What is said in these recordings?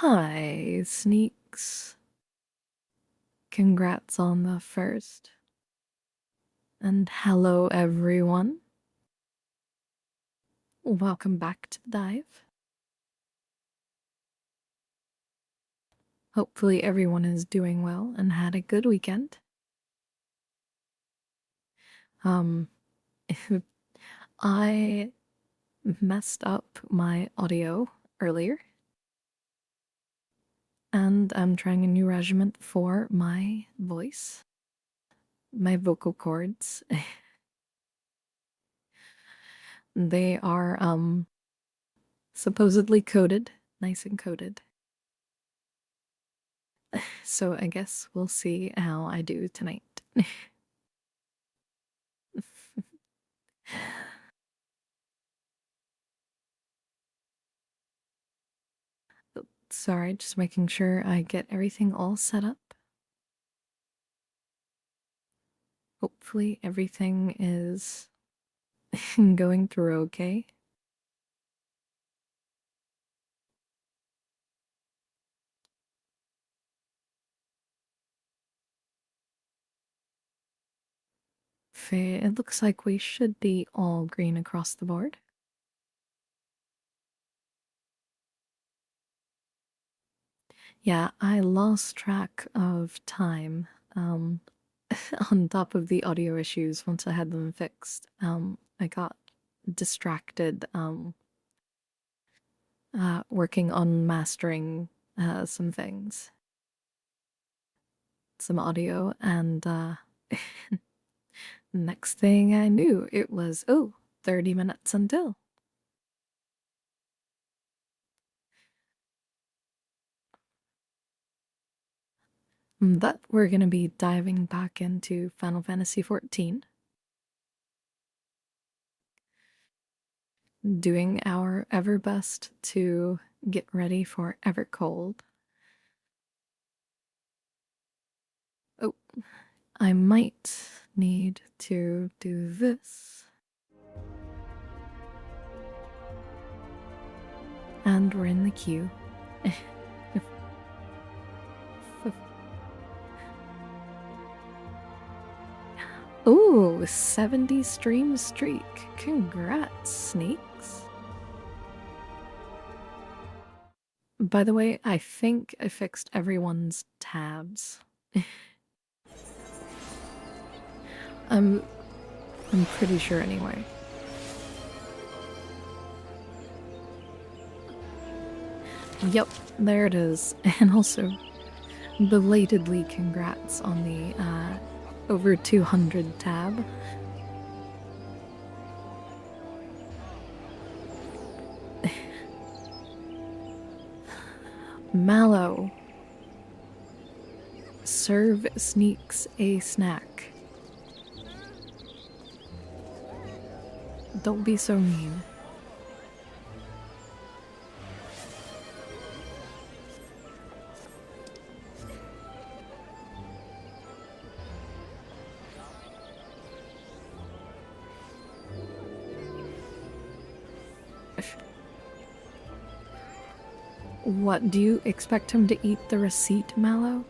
Hi, Sneaks. Congrats on the first. And hello, everyone. Welcome back to the dive. Hopefully, everyone is doing well and had a good weekend. I messed up my audio earlier, and I'm trying a new regiment for my voice, my vocal cords. They are, supposedly coated, nice and coated. So I guess we'll see how I do tonight. Sorry, just making sure I get everything all set up. Hopefully everything is going through okay. It looks like we should be all green across the board. Yeah, I lost track of time on top of the audio issues once I had them fixed. I got distracted working on mastering some things, some audio, and next thing I knew, it was, 30 minutes until. But we're going to be diving back into Final Fantasy XIV, doing our ever best to get ready for Evercold. Oh, I might need to do this. And we're in the queue. Ooh, 70 stream streak. Congrats, Sneaks. By the way, I think I fixed everyone's tabs. I'm pretty sure anyway. Yep, there it is. And also, belatedly congrats on the over 200 tab. Mallow. Serve Sneaks a snack. Don't be so mean. What, do you expect him to eat the receipt, Mallow?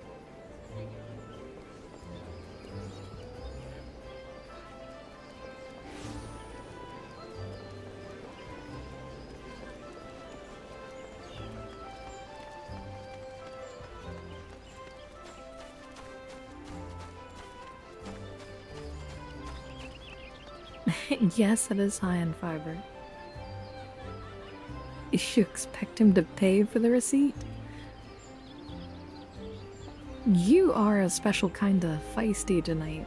Yes, it is high in fiber. You expect him to pay for the receipt? You are a special kind of feisty tonight.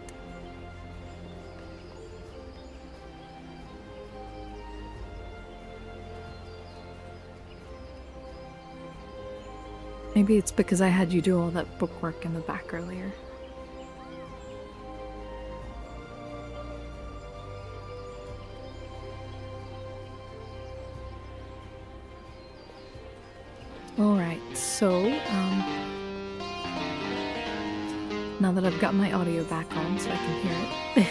Maybe it's because I had you do all that bookwork in the back earlier. Alright, so, now that I've got my audio back on so I can hear it.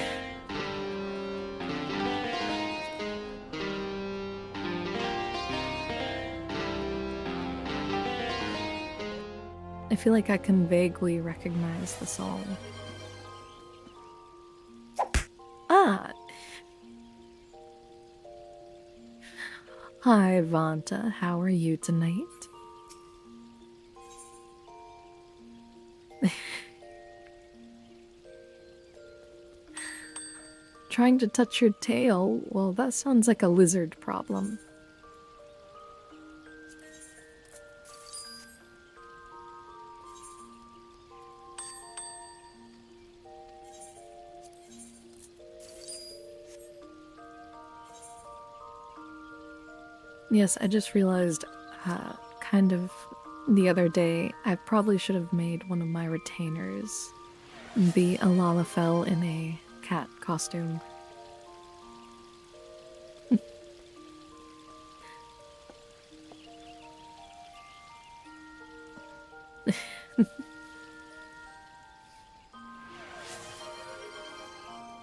I feel like I can vaguely recognize the song. Ah! Hi, Vanta. How are you tonight? Trying to touch your tail? Well, that sounds like a lizard problem. Yes, I just realized, kind of the other day, I probably should have made one of my retainers be a Lalafell in a cat costume.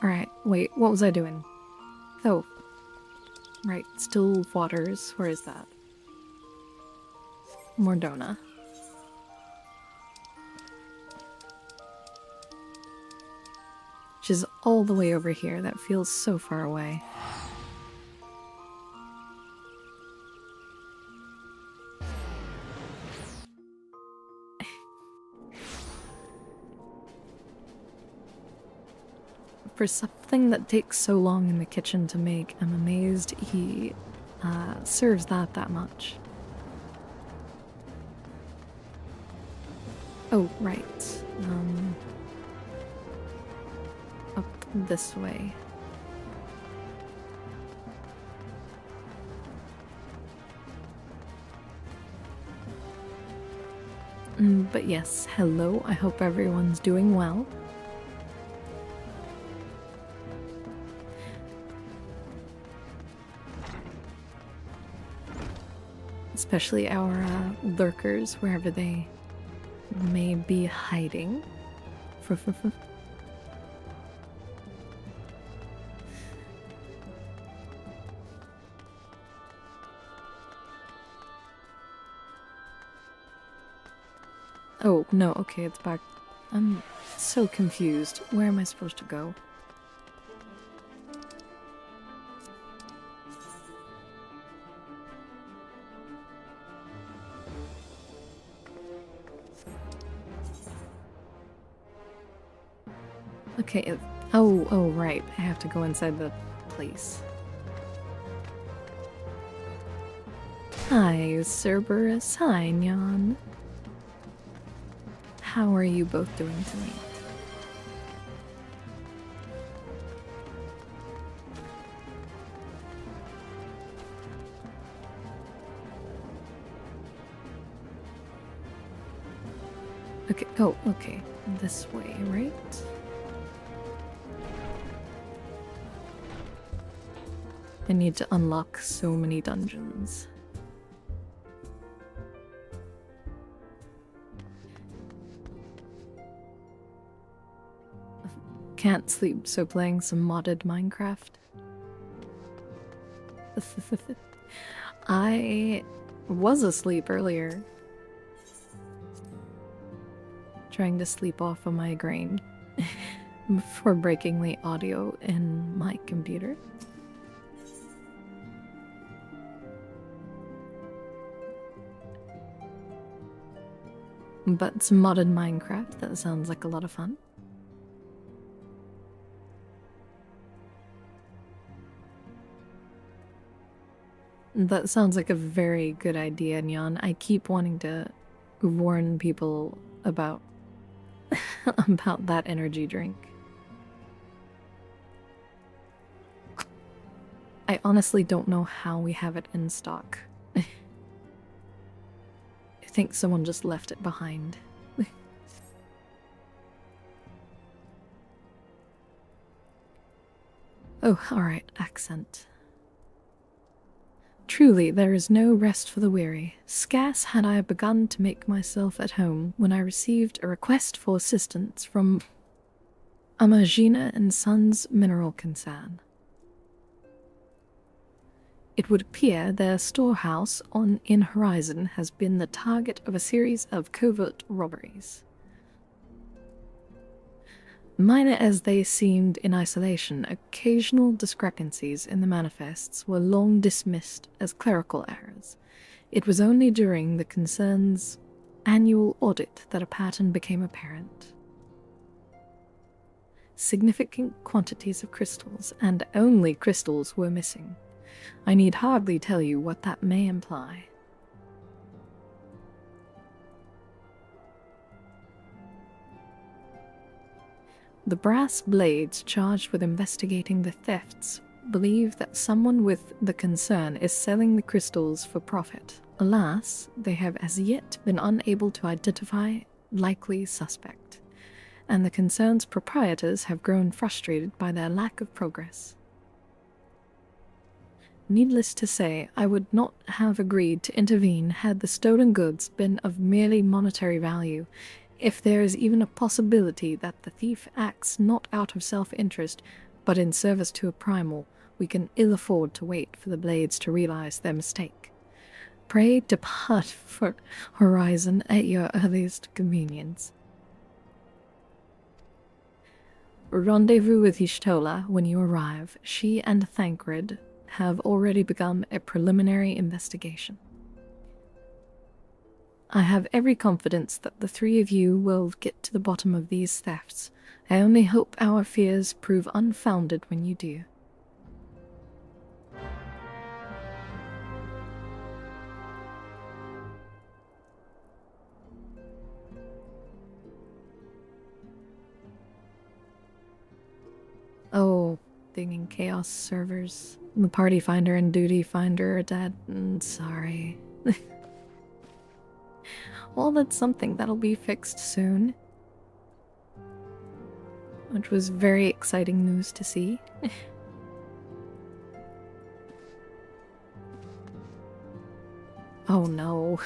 Alright, wait, what was I doing? Oh, right, still waters. Where is that? Mordona. Which is all the way over here. That feels so far away. For something that takes so long in the kitchen to make, I'm amazed he serves that much. Oh, right. Up this way. But yes, hello. I hope everyone's doing well. Especially our lurkers, wherever they may be hiding. Oh, no, okay, it's back. I'm so confused. Where am I supposed to go? Okay, oh, right. I have to go inside the place. Hi, Cerberus. Hi, Nyan. How are you both doing tonight? Okay, oh, okay. This way, right? I need to unlock so many dungeons. Can't sleep, so playing some modded Minecraft. I was asleep earlier. Trying to sleep off a migraine before breaking the audio in my computer. But some modded Minecraft, that sounds like a lot of fun. That sounds like a very good idea, Nyan. I keep wanting to warn people about about that energy drink. I honestly don't know how we have it in stock. I think someone just left it behind. Oh, alright, accent. Truly, there is no rest for the weary. Scarce had I begun to make myself at home when I received a request for assistance from Amagina and Sons Mineral Concern. It would appear their storehouse in Horizon has been the target of a series of covert robberies. Minor as they seemed in isolation, occasional discrepancies in the manifests were long dismissed as clerical errors. It was only during the concern's annual audit that a pattern became apparent. Significant quantities of crystals, and only crystals, were missing. I need hardly tell you what that may imply. The brass blades charged with investigating the thefts believe that someone with the concern is selling the crystals for profit. Alas, they have as yet been unable to identify likely suspect, and the concern's proprietors have grown frustrated by their lack of progress. Needless to say, I would not have agreed to intervene had the stolen goods been of merely monetary value. If there is even a possibility that the thief acts not out of self-interest, but in service to a primal, we can ill afford to wait for the blades to realize their mistake. Pray depart for Horizon at your earliest convenience. Rendezvous with Y'shtola when you arrive. She and Thancred have already begun a preliminary investigation. I have every confidence that the three of you will get to the bottom of these thefts. I only hope our fears prove unfounded when you do. Oh, dinging chaos servers. The party finder and duty finder are dead. Sorry. Well, that's something that'll be fixed soon. Which was very exciting news to see. Oh no.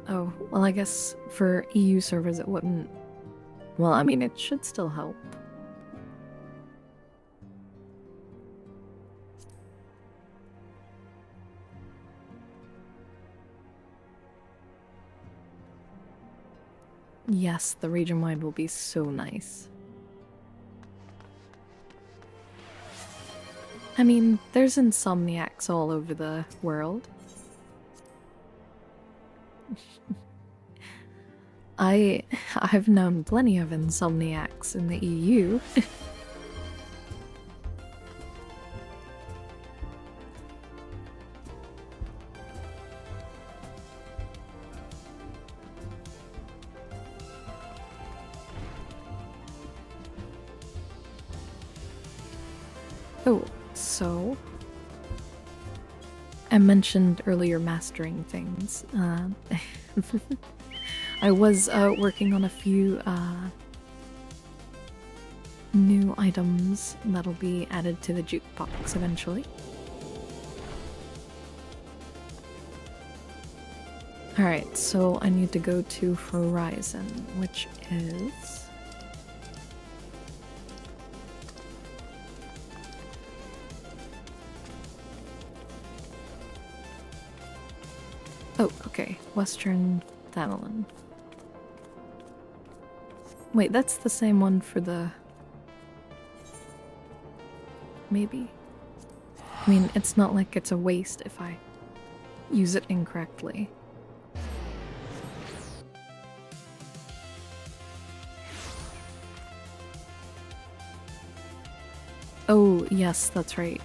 Oh, well, I guess for EU servers it wouldn't. Well, I mean, it should still help. Yes, the region-wide will be so nice. I mean, there's insomniacs all over the world. I've known plenty of insomniacs in the EU. Oh, so I mentioned earlier mastering things. I was working on a few new items that'll be added to the jukebox eventually. Alright, so I need to go to Horizon, which is... Oh, okay. Western Thamelin. Wait, that's the same one for the... Maybe? I mean, it's not like it's a waste if I use it incorrectly. Oh, yes, that's right.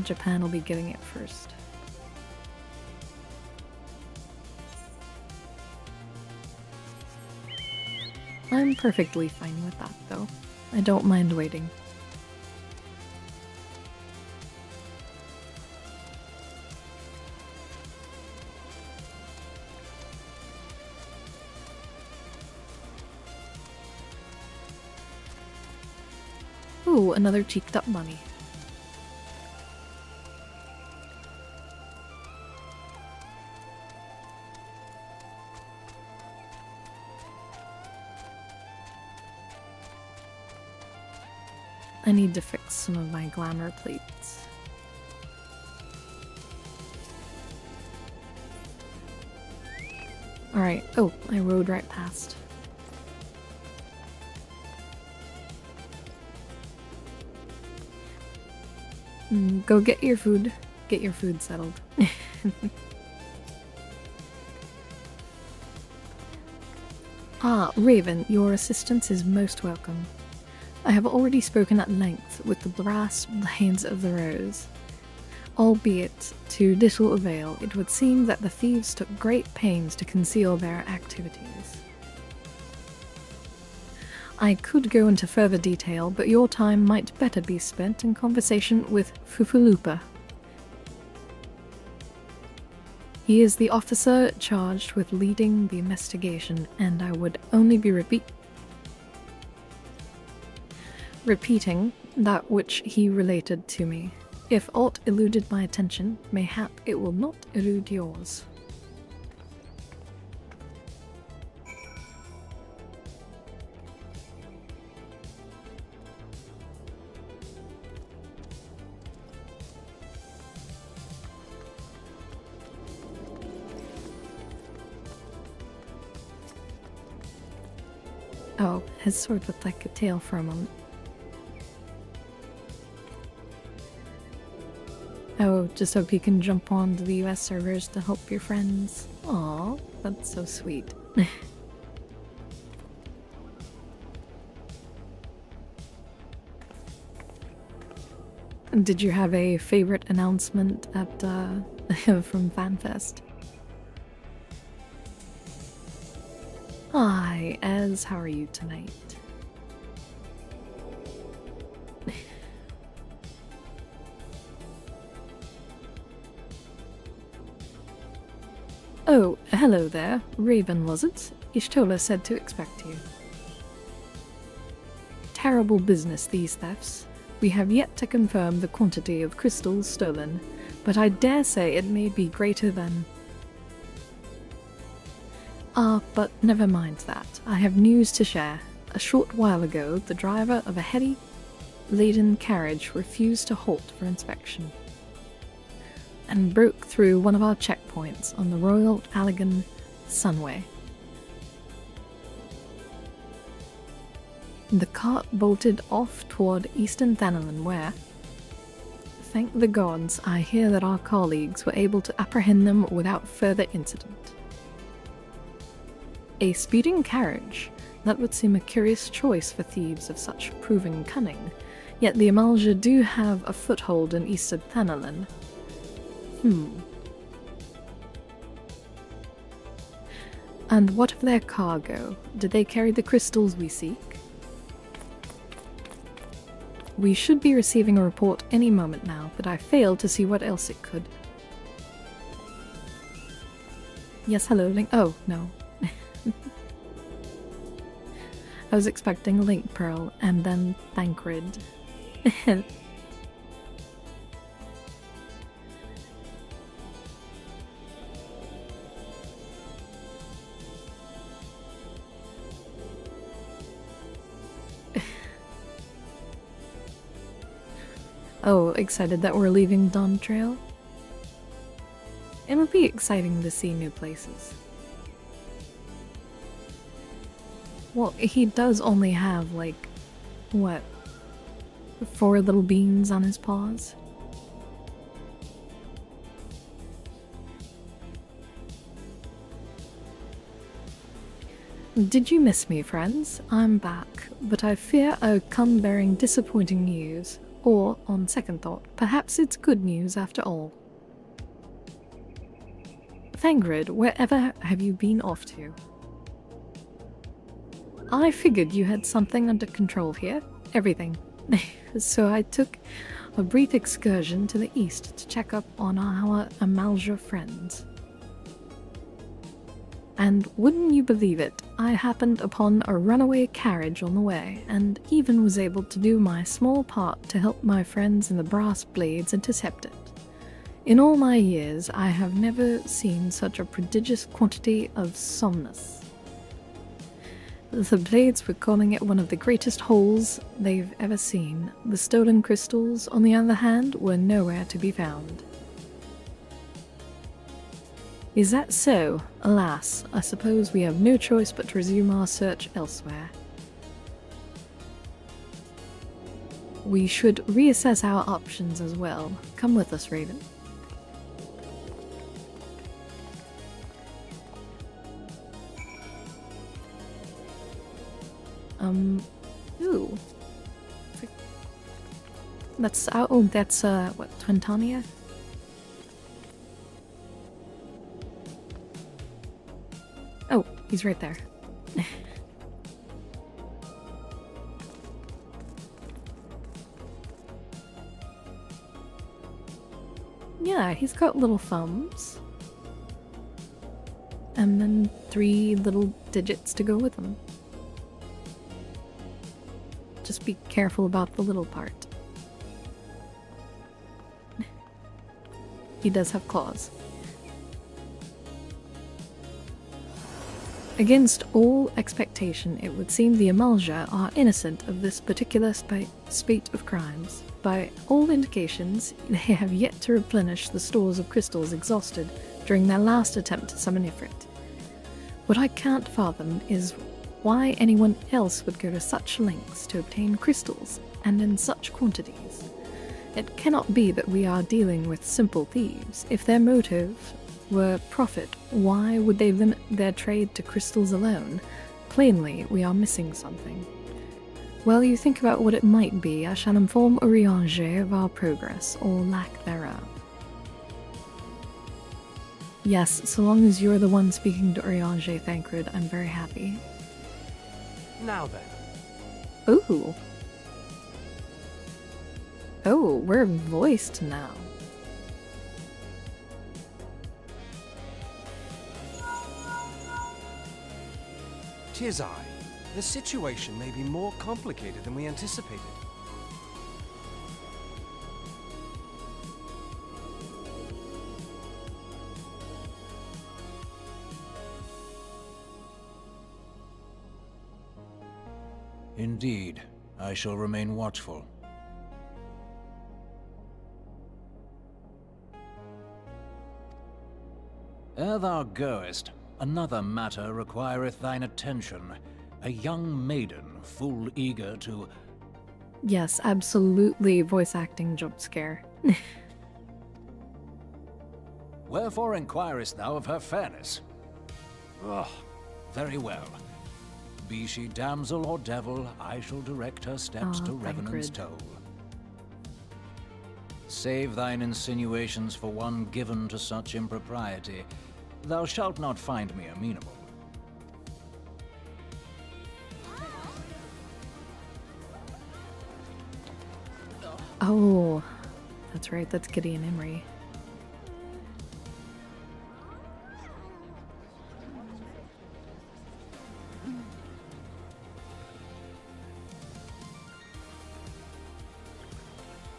Japan will be getting it first. I'm perfectly fine with that, though. I don't mind waiting. Ooh, another cheeked up mummy. I need to fix some of my glamour plates. Alright, oh, I rode right past. Go get your food. Get your food settled. Ah, Raven, your assistance is most welcome. I have already spoken at length with the brass blades of the rose. Albeit to little avail, it would seem that the thieves took great pains to conceal their activities. I could go into further detail, but your time might better be spent in conversation with Fufulupa. He is the officer charged with leading the investigation, and I would only be repeating that which he related to me. If aught eluded my attention, mayhap it will not elude yours. Oh, his sword looked like a tail for a moment. Oh, just hope you can jump onto the US servers to help your friends. Aw, that's so sweet. Did you have a favorite announcement at, from FanFest? Hi, Ez, how are you tonight? Oh, hello there. Raven, was it? Ishtola said to expect you. Terrible business, these thefts. We have yet to confirm the quantity of crystals stolen, but I dare say it may be greater than... Ah, but never mind that. I have news to share. A short while ago, the driver of a heavy laden carriage refused to halt for inspection and broke through one of our checkpoints on the Royal Allegan Sunway. The cart bolted off toward Eastern Thanalan where, thank the gods, I hear that our colleagues were able to apprehend them without further incident. A speeding carriage? That would seem a curious choice for thieves of such proving cunning, yet the Amalja do have a foothold in Eastern Thanalan. And what of their cargo? Did they carry the crystals we seek? We should be receiving a report any moment now, but I fail to see what else it could. Yes, hello, Link. Oh, no. I was expecting Link Pearl and then Thancred. Oh, excited that we're leaving Dawntrail? It would be exciting to see new places. Well, he does only have, like, what, 4 little beans on his paws? Did you miss me, friends? I'm back, but I fear I've come bearing disappointing news. Or, on second thought, perhaps it's good news after all. Thangrid, wherever have you been off to? I figured you had something under control here. Everything. So I took a brief excursion to the east to check up on our Amalja friends. And wouldn't you believe it, I happened upon a runaway carriage on the way, and even was able to do my small part to help my friends in the Brass Blades intercept it. In all my years, I have never seen such a prodigious quantity of somnus. The Blades were calling it one of the greatest holes they've ever seen. The stolen crystals, on the other hand, were nowhere to be found. Is that so? Alas, I suppose we have no choice but to resume our search elsewhere. We should reassess our options as well. Come with us, Raven. Ooh. That's, oh, that's, what, Twintania? Oh, he's right there. Yeah, he's got little thumbs. And then 3 little digits to go with them. Just be careful about the little part. He does have claws. Against all expectation, it would seem the Amalja are innocent of this particular spate of crimes. By all indications, they have yet to replenish the stores of crystals exhausted during their last attempt to summon Ifrit. What I can't fathom is why anyone else would go to such lengths to obtain crystals, and in such quantities. It cannot be that we are dealing with simple thieves. If their motive were profit, why would they limit their trade to crystals alone? Plainly, we are missing something. While you think about what it might be, I shall inform Urianger of our progress, or lack thereof. Yes, so long as you're the one speaking to Urianger, Thancred, I'm very happy. Now then. Ooh. Oh, we're voiced now. Tis I. The situation may be more complicated than we anticipated. Indeed, I shall remain watchful. Ere thou goest, another matter requireth thine attention. A young maiden, full eager to... Yes, absolutely voice acting jump scare. Wherefore inquirest thou of her fairness? Ugh, very well. Be she damsel or devil, I shall direct her steps to Revenant's Toll. Save thine insinuations for one given to such impropriety. Thou shalt not find me amenable. Oh, that's right, that's Gideon Emery.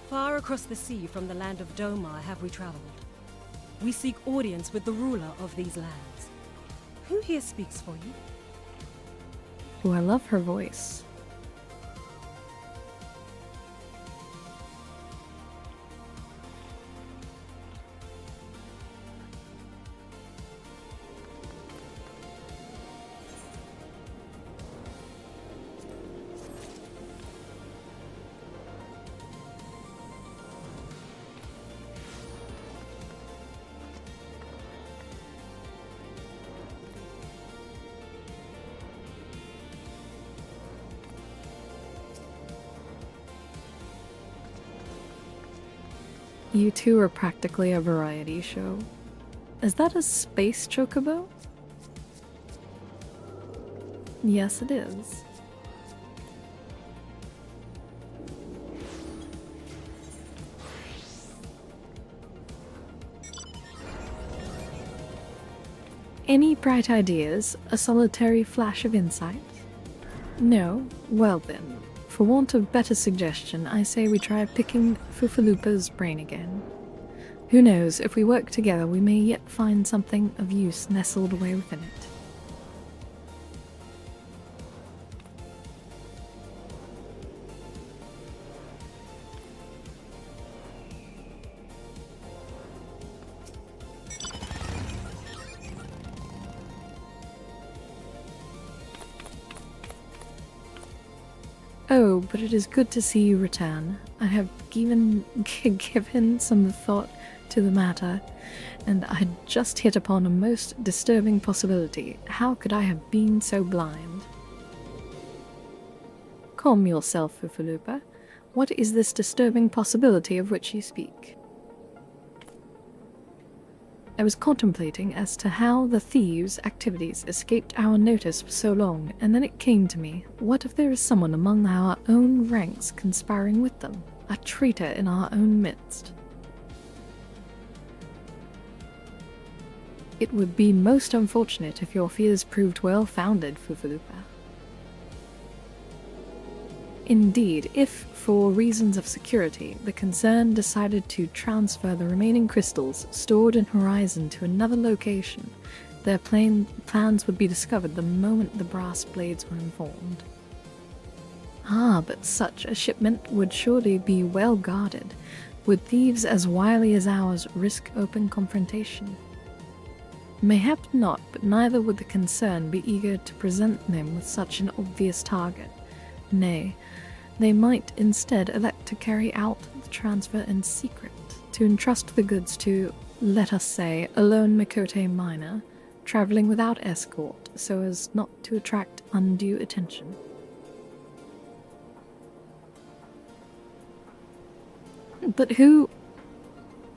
Far across the sea from the land of Domar have we traveled. We seek audience with the ruler of these lands. Who here speaks for you? Oh, I love her voice. You two are practically a variety show. Is that a space chocobo? Yes, it is. Any bright ideas? A solitary flash of insight? No? Well then, for want of better suggestion, I say we try picking Fufalupa's brain again. Who knows, if we work together we may yet find something of use nestled away within it. Oh, but it is good to see you return. I have given some thought to the matter, and I had just hit upon a most disturbing possibility. How could I have been so blind? Calm yourself, Fufalupa. What is this disturbing possibility of which you speak? I was contemplating as to how the thieves' activities escaped our notice for so long, and then it came to me, what if there is someone among our own ranks conspiring with them? A traitor in our own midst? It would be most unfortunate if your fears proved well-founded, Fufalupa. Indeed, if, for reasons of security, the concern decided to transfer the remaining crystals stored in Horizon to another location, their plans would be discovered the moment the brass blades were informed. Ah, but such a shipment would surely be well guarded. Would thieves as wily as ours risk open confrontation? Mayhap not, but neither would the concern be eager to present them with such an obvious target. Nay, they might instead elect to carry out the transfer in secret, to entrust the goods to, let us say, a lone Mikote miner, traveling without escort, so as not to attract undue attention. But who...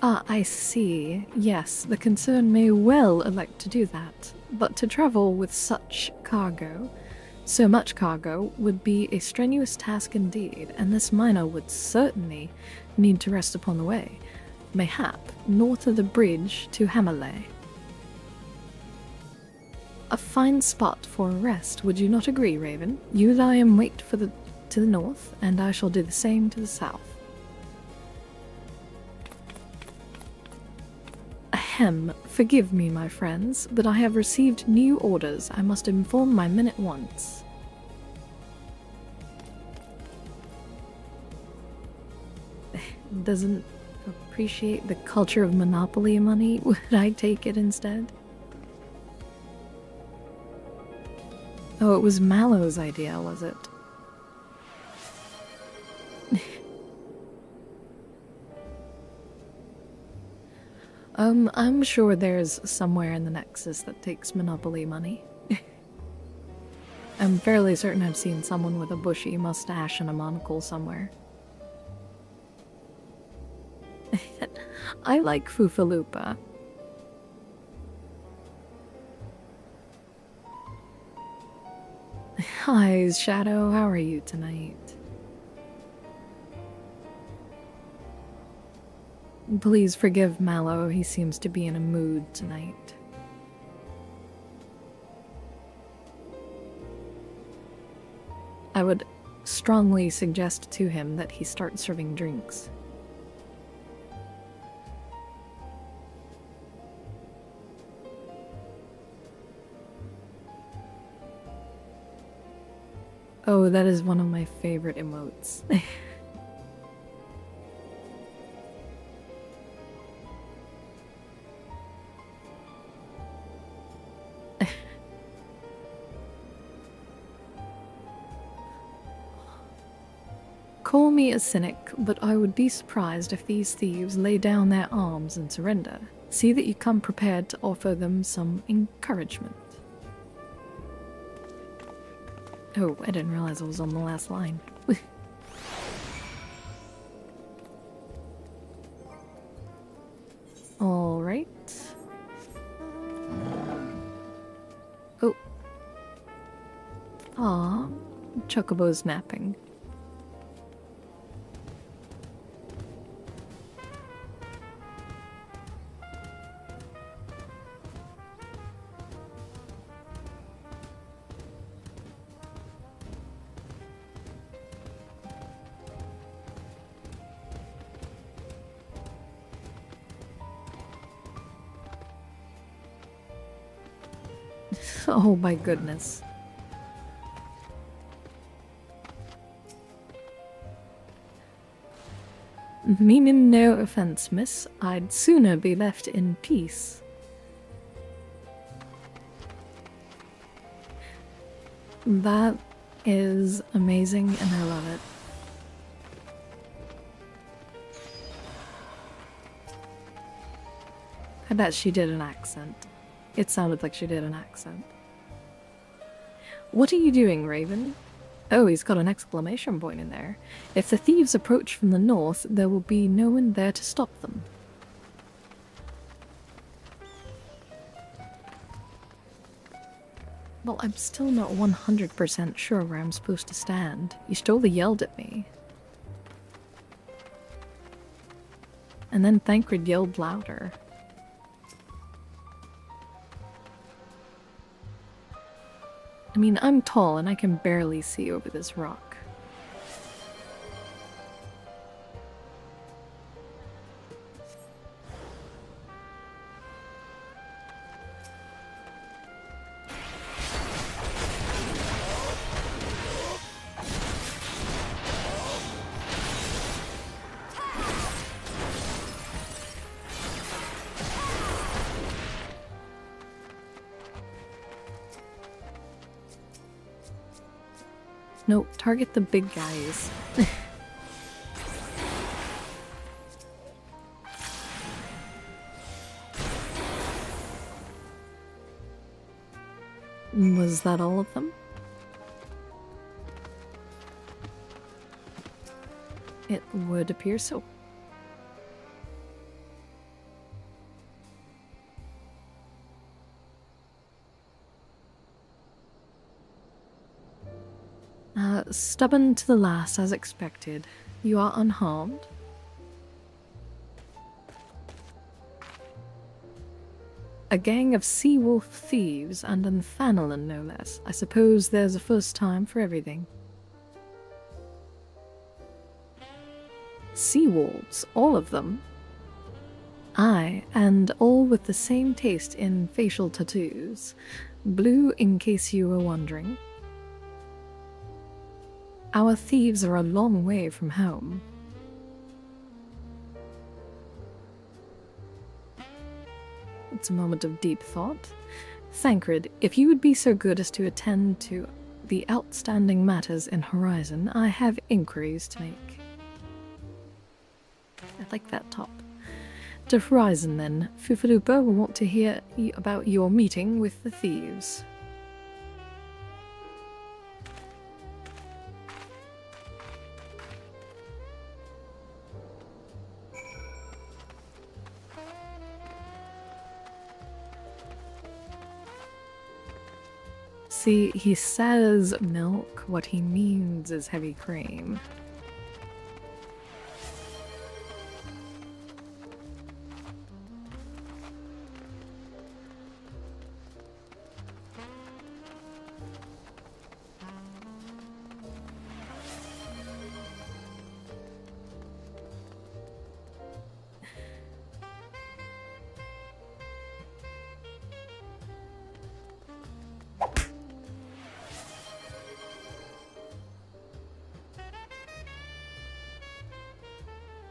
Ah, I see. Yes, the concern may well elect to do that, but to travel with such cargo... So much cargo would be a strenuous task indeed, and this miner would certainly need to rest upon the way, mayhap north of the bridge to Hamalay. A fine spot for a rest, would you not agree, Raven? You lie in wait to the north, and I shall do the same to the south. Ahem, forgive me, my friends, but I have received new orders. I must inform my men at once. Doesn't appreciate the culture of monopoly money? Would I take it instead? Oh, it was Mallow's idea, was it? I'm sure there's somewhere in the Nexus that takes monopoly money. I'm fairly certain I've seen someone with a bushy mustache and a monocle somewhere. I like Fufalupa. Hi, Shadow, how are you tonight? Please forgive Mallow, he seems to be in a mood tonight. I would strongly suggest to him that he start serving drinks. Oh, that is one of my favorite emotes. Call me a cynic, but I would be surprised if these thieves lay down their arms and surrender. See that you come prepared to offer them some encouragement. Oh, I didn't realize I was on the last line. Alright. Oh. Aw, Chocobo's napping. Oh my goodness. Meaning no offense, miss. I'd sooner be left in peace. That is amazing and I love it. I bet she did an accent. It sounded like she did an accent. What are you doing, Raven? Oh, he's got an exclamation point in there. If the thieves approach from the north, there will be no one there to stop them. Well, I'm still not 100% sure where I'm supposed to stand. You totally yelled at me. And then Thancred yelled louder. I mean, I'm tall and I can barely see over this rock. No, target the big guys. Was that all of them? It would appear so. Stubborn to the last, as expected. You are unharmed. A gang of sea wolf thieves and Unfanelin, no less. I suppose there's a first time for everything. Sea wolves, all of them. Aye, and all with the same taste in facial tattoos. Blue, in case you were wondering. Our thieves are a long way from home. It's a moment of deep thought. Thancred, if you would be so good as to attend to the outstanding matters in Horizon, I have inquiries to make. I like that top. To Horizon, then. Fufalupa will want to hear about your meeting with the thieves. See, he says milk, what he means is heavy cream.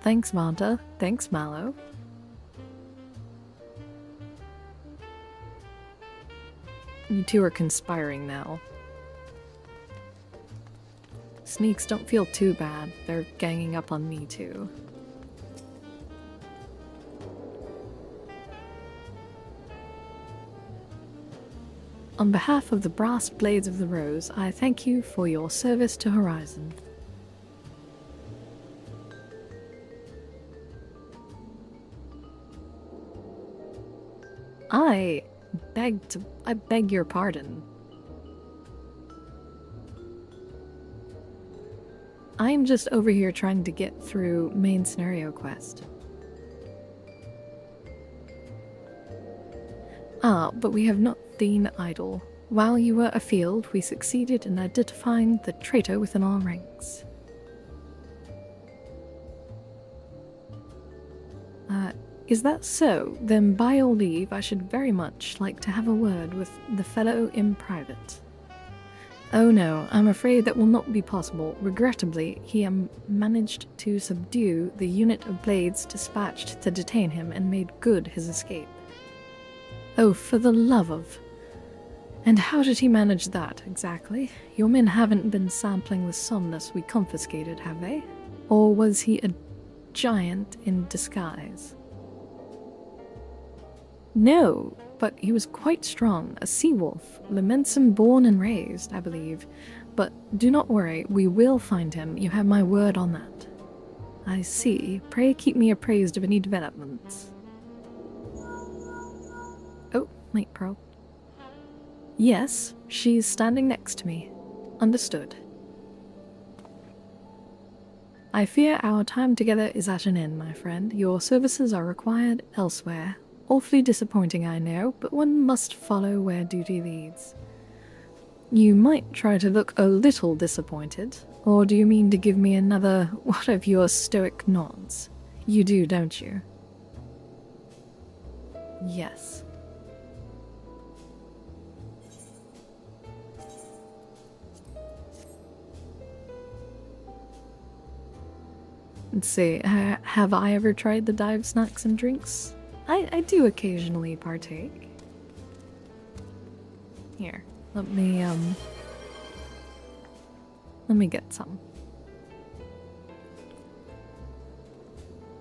Thanks, Manta. Thanks, Mallow. You two are conspiring now. Sneaks, don't feel too bad. They're ganging up on me, too. On behalf of the Brass Blades of the Rose, I thank you for your service to Horizon. I beg your pardon. I'm just over here trying to get through main scenario quest. Ah, but we have not been idle. While you were afield, we succeeded in identifying the traitor within our ranks. Is that so? Then by your leave, I should very much like to have a word with the fellow in private. Oh no, I'm afraid that will not be possible. Regrettably, he managed to subdue the unit of blades dispatched to detain him and made good his escape. Oh, for the love of... And how did he manage that, exactly? Your men haven't been sampling the somnus we confiscated, have they? Or was he a giant in disguise? No, but he was quite strong, a sea-wolf, Lemensum born and raised, I believe. But do not worry, we will find him, you have my word on that. I see. Pray keep me appraised of any developments. Oh, Night Pearl. Yes, she's standing next to me. Understood. I fear our time together is at an end, my friend. Your services are required elsewhere. Awfully disappointing, I know, but one must follow where duty leads. You might try to look a little disappointed, or do you mean to give me another one of your stoic nods? You do, don't you? Yes. Let's see, have I ever tried the dive snacks and drinks? I do occasionally partake. Here, let me get some.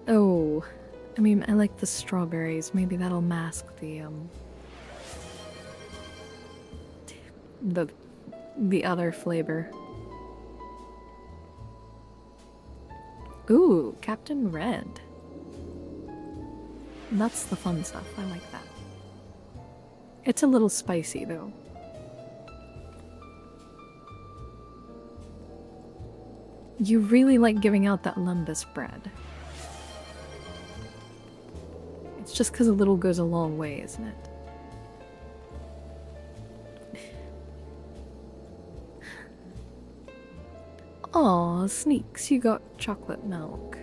Oh, I mean, I like the strawberries. Maybe that'll mask the other flavor. Ooh, Captain Red. That's the fun stuff. I like that. It's a little spicy, though. You really like giving out that lumbus bread. It's just because a little goes a long way, isn't it? Aw, Sneaks, you got chocolate milk.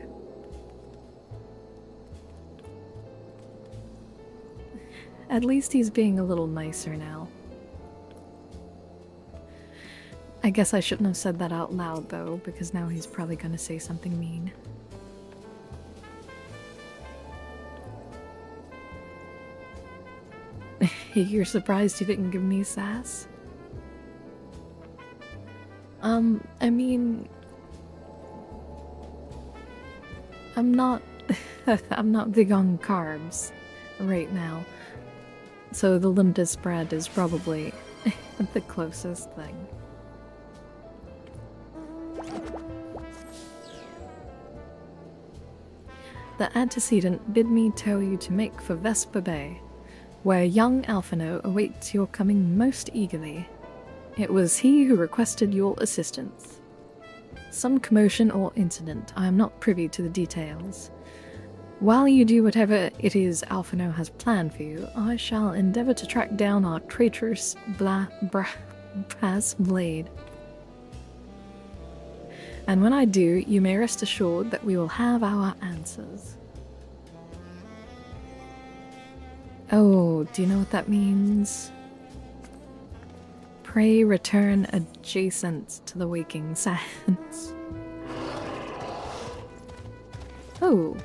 At least he's being a little nicer now. I guess I shouldn't have said that out loud, though, because now he's probably gonna say something mean. You're surprised you didn't give me sass? I mean... I'm not... I'm not big on carbs right now. So the lumbus bread is probably the closest thing. The antecedent bid me tell you to make for Vespa Bay, where young Alphino awaits your coming most eagerly. It was he who requested your assistance. Some commotion or incident, I am not privy to the details. While you do whatever it is Alphino has planned for you, I shall endeavor to track down our traitorous brass blade. And when I do, you may rest assured that we will have our answers. Oh, do you know what that means? Pray return adjacent to the waking sands. Oh,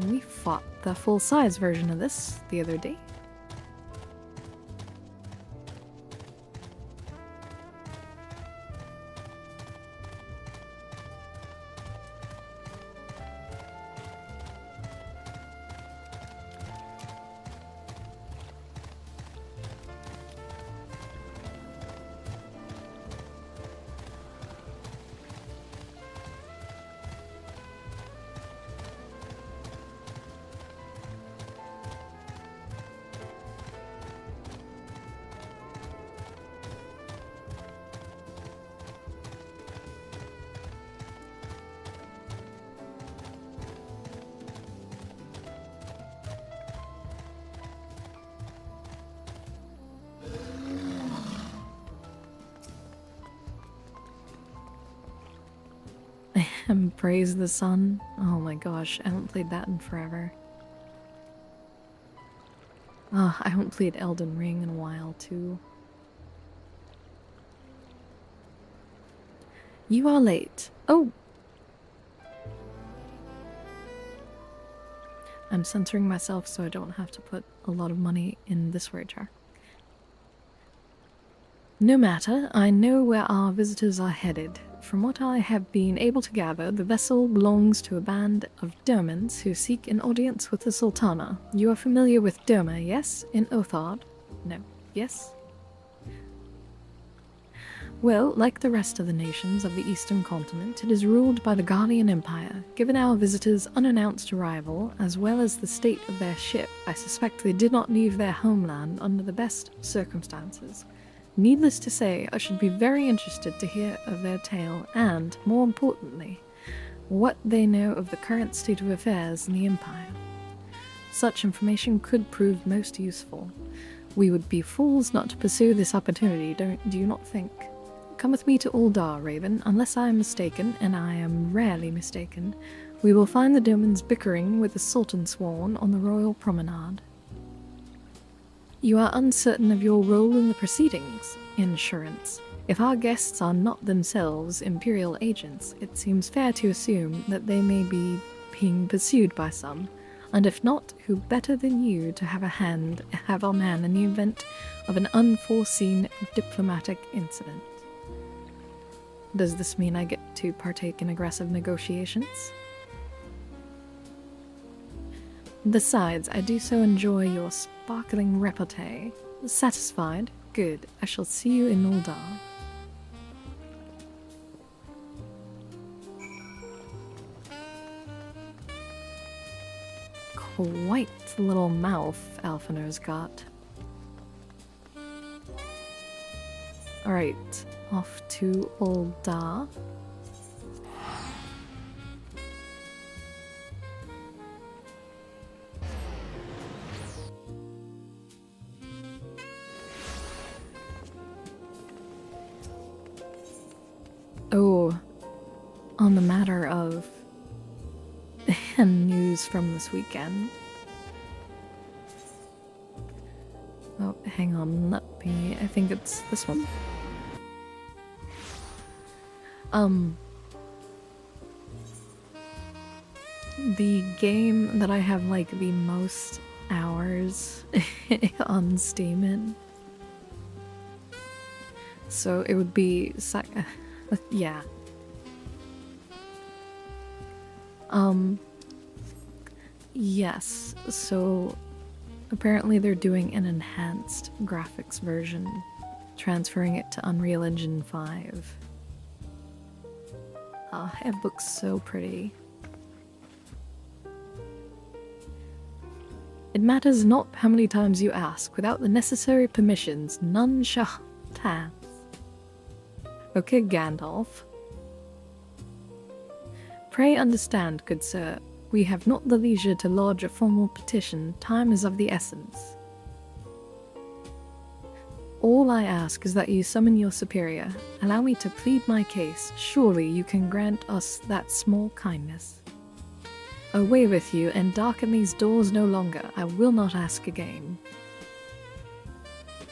we fought the full-size version of this the other day. And Praise the Sun. Oh my gosh, I haven't played that in forever. Oh, I haven't played Elden Ring in a while too. You are late. Oh! I'm censoring myself so I don't have to put a lot of money in this word jar. No matter, I know where our visitors are headed. From what I have been able to gather, the vessel belongs to a band of Dermans who seek an audience with the Sultana. You are familiar with Derma, yes? In Othard? No. Yes? Well, like the rest of the nations of the Eastern Continent, it is ruled by the Guardian Empire. Given our visitors' unannounced arrival, as well as the state of their ship, I suspect they did not leave their homeland under the best circumstances. Needless to say, I should be very interested to hear of their tale and, more importantly, what they know of the current state of affairs in the Empire. Such information could prove most useful. We would be fools not to pursue this opportunity, do you not think? Come with me to Uldar, Raven. Unless I am mistaken, and I am rarely mistaken, we will find the Domans bickering with the Sultan Sworn on the Royal Promenade. You are uncertain of your role in the proceedings, Insurance. If our guests are not themselves Imperial agents, it seems fair to assume that they may be being pursued by some, and if not, who better than you to have on hand in the event of an unforeseen diplomatic incident? Does this mean I get to partake in aggressive negotiations? Besides, I do so enjoy your sparkling repartee. Satisfied? Good. I shall see you in Uldar. Quite the little mouth Alphinaur's got. Alright, off to Uldar. Oh, on the matter of news from this weekend. Oh, hang on, I think it's this one. The game that I have like the most hours on Steam in. So it would be yeah. Yes, so apparently they're doing an enhanced graphics version, transferring it to Unreal Engine 5. It looks so pretty. It matters not how many times you ask, without the necessary permissions, none shall pass. Okay, Gandalf. Pray understand, good sir, we have not the leisure to lodge a formal petition. Time is of the essence. All I ask is that you summon your superior. Allow me to plead my case. Surely you can grant us that small kindness. Away with you, and darken these doors no longer. I will not ask again.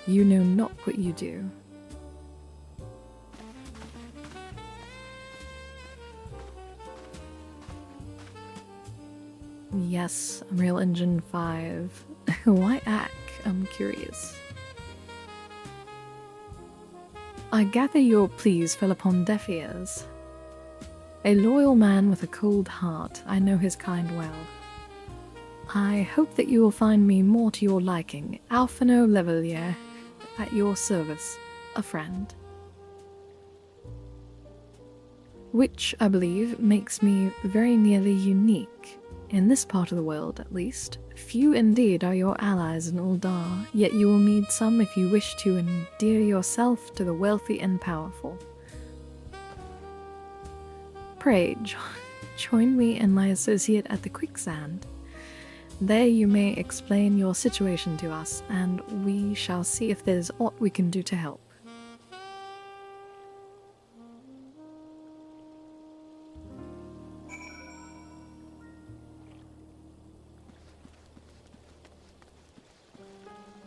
You know not what you do. Yes, Unreal Engine 5. Why Ack? I'm curious. I gather your pleas fell upon deaf ears. A loyal man with a cold heart, I know his kind well. I hope that you will find me more to your liking. Alphinaur Levelier, at your service, a friend. Which, I believe, makes me very nearly unique. In this part of the world, at least. Few indeed are your allies in Uldar, yet you will need some if you wish to endear yourself to the wealthy and powerful. Pray, join me and my associate at the Quicksand. There you may explain your situation to us, and we shall see if there's aught we can do to help.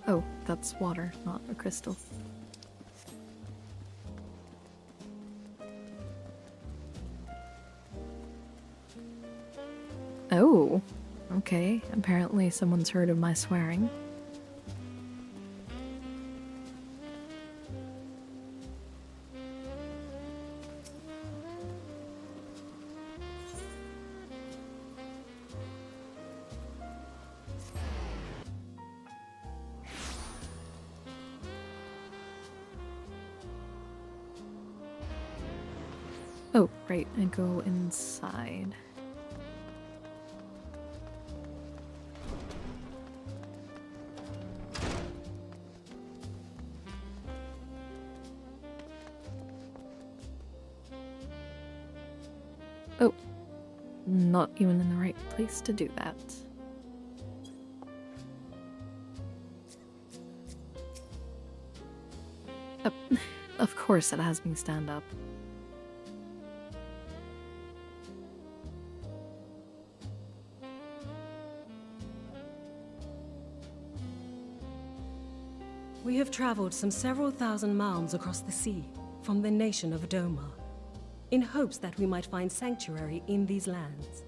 Oh, that's water, not a crystal. Oh, okay. Apparently someone's heard of my swearing. Oh, right, and go inside. Oh, not even in the right place to do that. Of course it has me stand up. We have traveled some several thousand miles across the sea from the nation of Doma, in hopes that we might find sanctuary in these lands.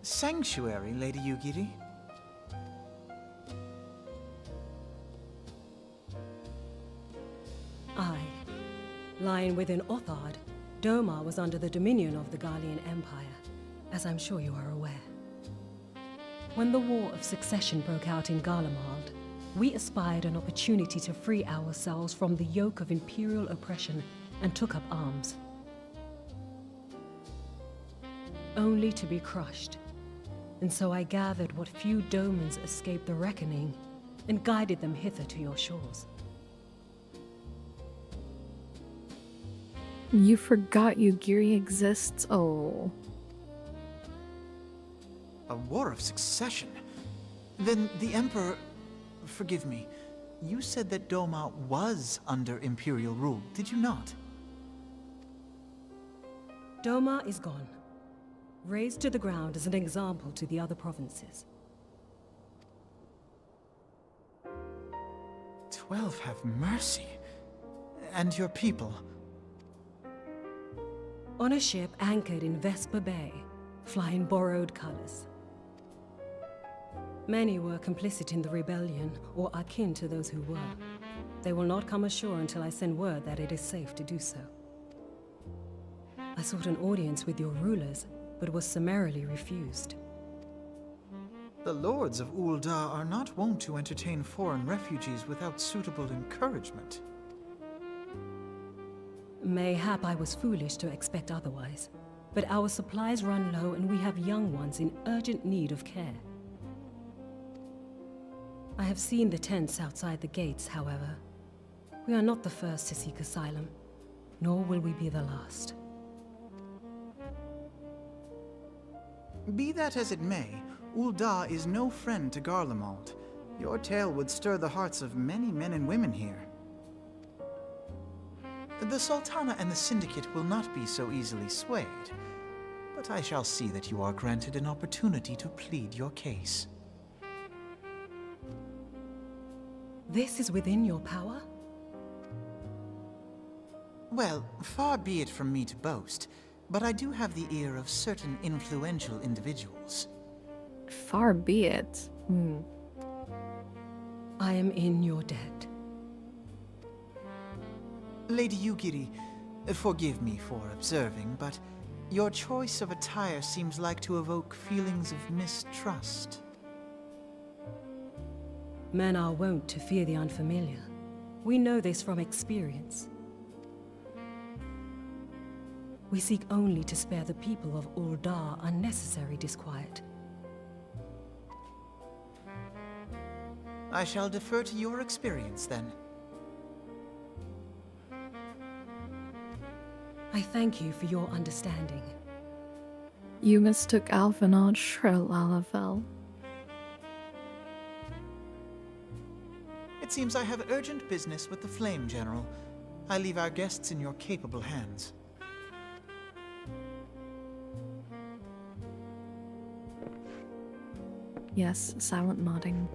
Sanctuary, Lady Yugiri? Aye. Lying within Othard, Doma was under the dominion of the Garlean Empire, as I'm sure you are aware. When the War of Succession broke out in Garlemald, we espied an opportunity to free ourselves from the yoke of imperial oppression and took up arms. Only to be crushed. And so I gathered what few Domans escaped the reckoning and guided them hither to your shores. You forgot Yugiri exists? Oh. A war of succession? Then the Emperor... Forgive me. You said that Doma was under Imperial rule, did you not? Doma is gone. Razed to the ground as an example to the other provinces. 12 have mercy. And your people? On a ship anchored in Vesper Bay, flying borrowed colors. Many were complicit in the rebellion, or akin to those who were. They will not come ashore until I send word that it is safe to do so. I sought an audience with your rulers, but was summarily refused. The lords of Ul'dah are not wont to entertain foreign refugees without suitable encouragement. Mayhap I was foolish to expect otherwise, but our supplies run low and we have young ones in urgent need of care. I have seen the tents outside the gates, however. We are not the first to seek asylum, nor will we be the last. Be that as it may, Ul'dah is no friend to Garlemald. Your tale would stir the hearts of many men and women here. The Sultana and the Syndicate will not be so easily swayed, but I shall see that you are granted an opportunity to plead your case. This is within your power? Well, far be it from me to boast, but I do have the ear of certain influential individuals. Far be it. I am in your debt. Lady Yugiri, forgive me for observing, but your choice of attire seems like to evoke feelings of mistrust. Men are wont to fear the unfamiliar. We know this from experience. We seek only to spare the people of Ul'dah unnecessary disquiet. I shall defer to your experience, then. I thank you for your understanding. You mistook Alvinard Shrill, Alafel. It seems I have urgent business with the Flame General. I leave our guests in your capable hands. Yes, silent modding.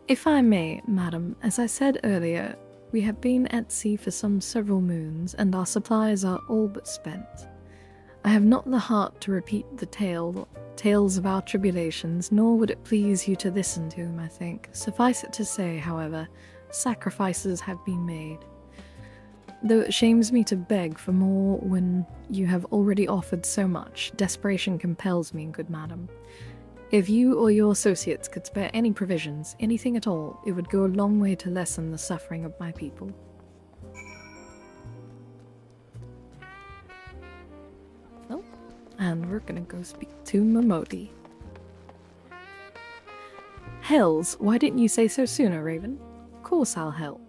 If I may, madam, as I said earlier, we have been at sea for some several moons, and our supplies are all but spent. I have not the heart to repeat the tales of our tribulations, nor would it please you to listen to them, I think. Suffice it to say, however, Sacrifices have been made. Though it shames me to beg for more when you have already offered so much, desperation compels me, good madam. If you or your associates could spare any provisions, anything at all, it would go a long way to lessen the suffering of my people. Oh, and we're gonna go speak to Momodi. Hells, why didn't you say so sooner, Raven? Of course I'll help.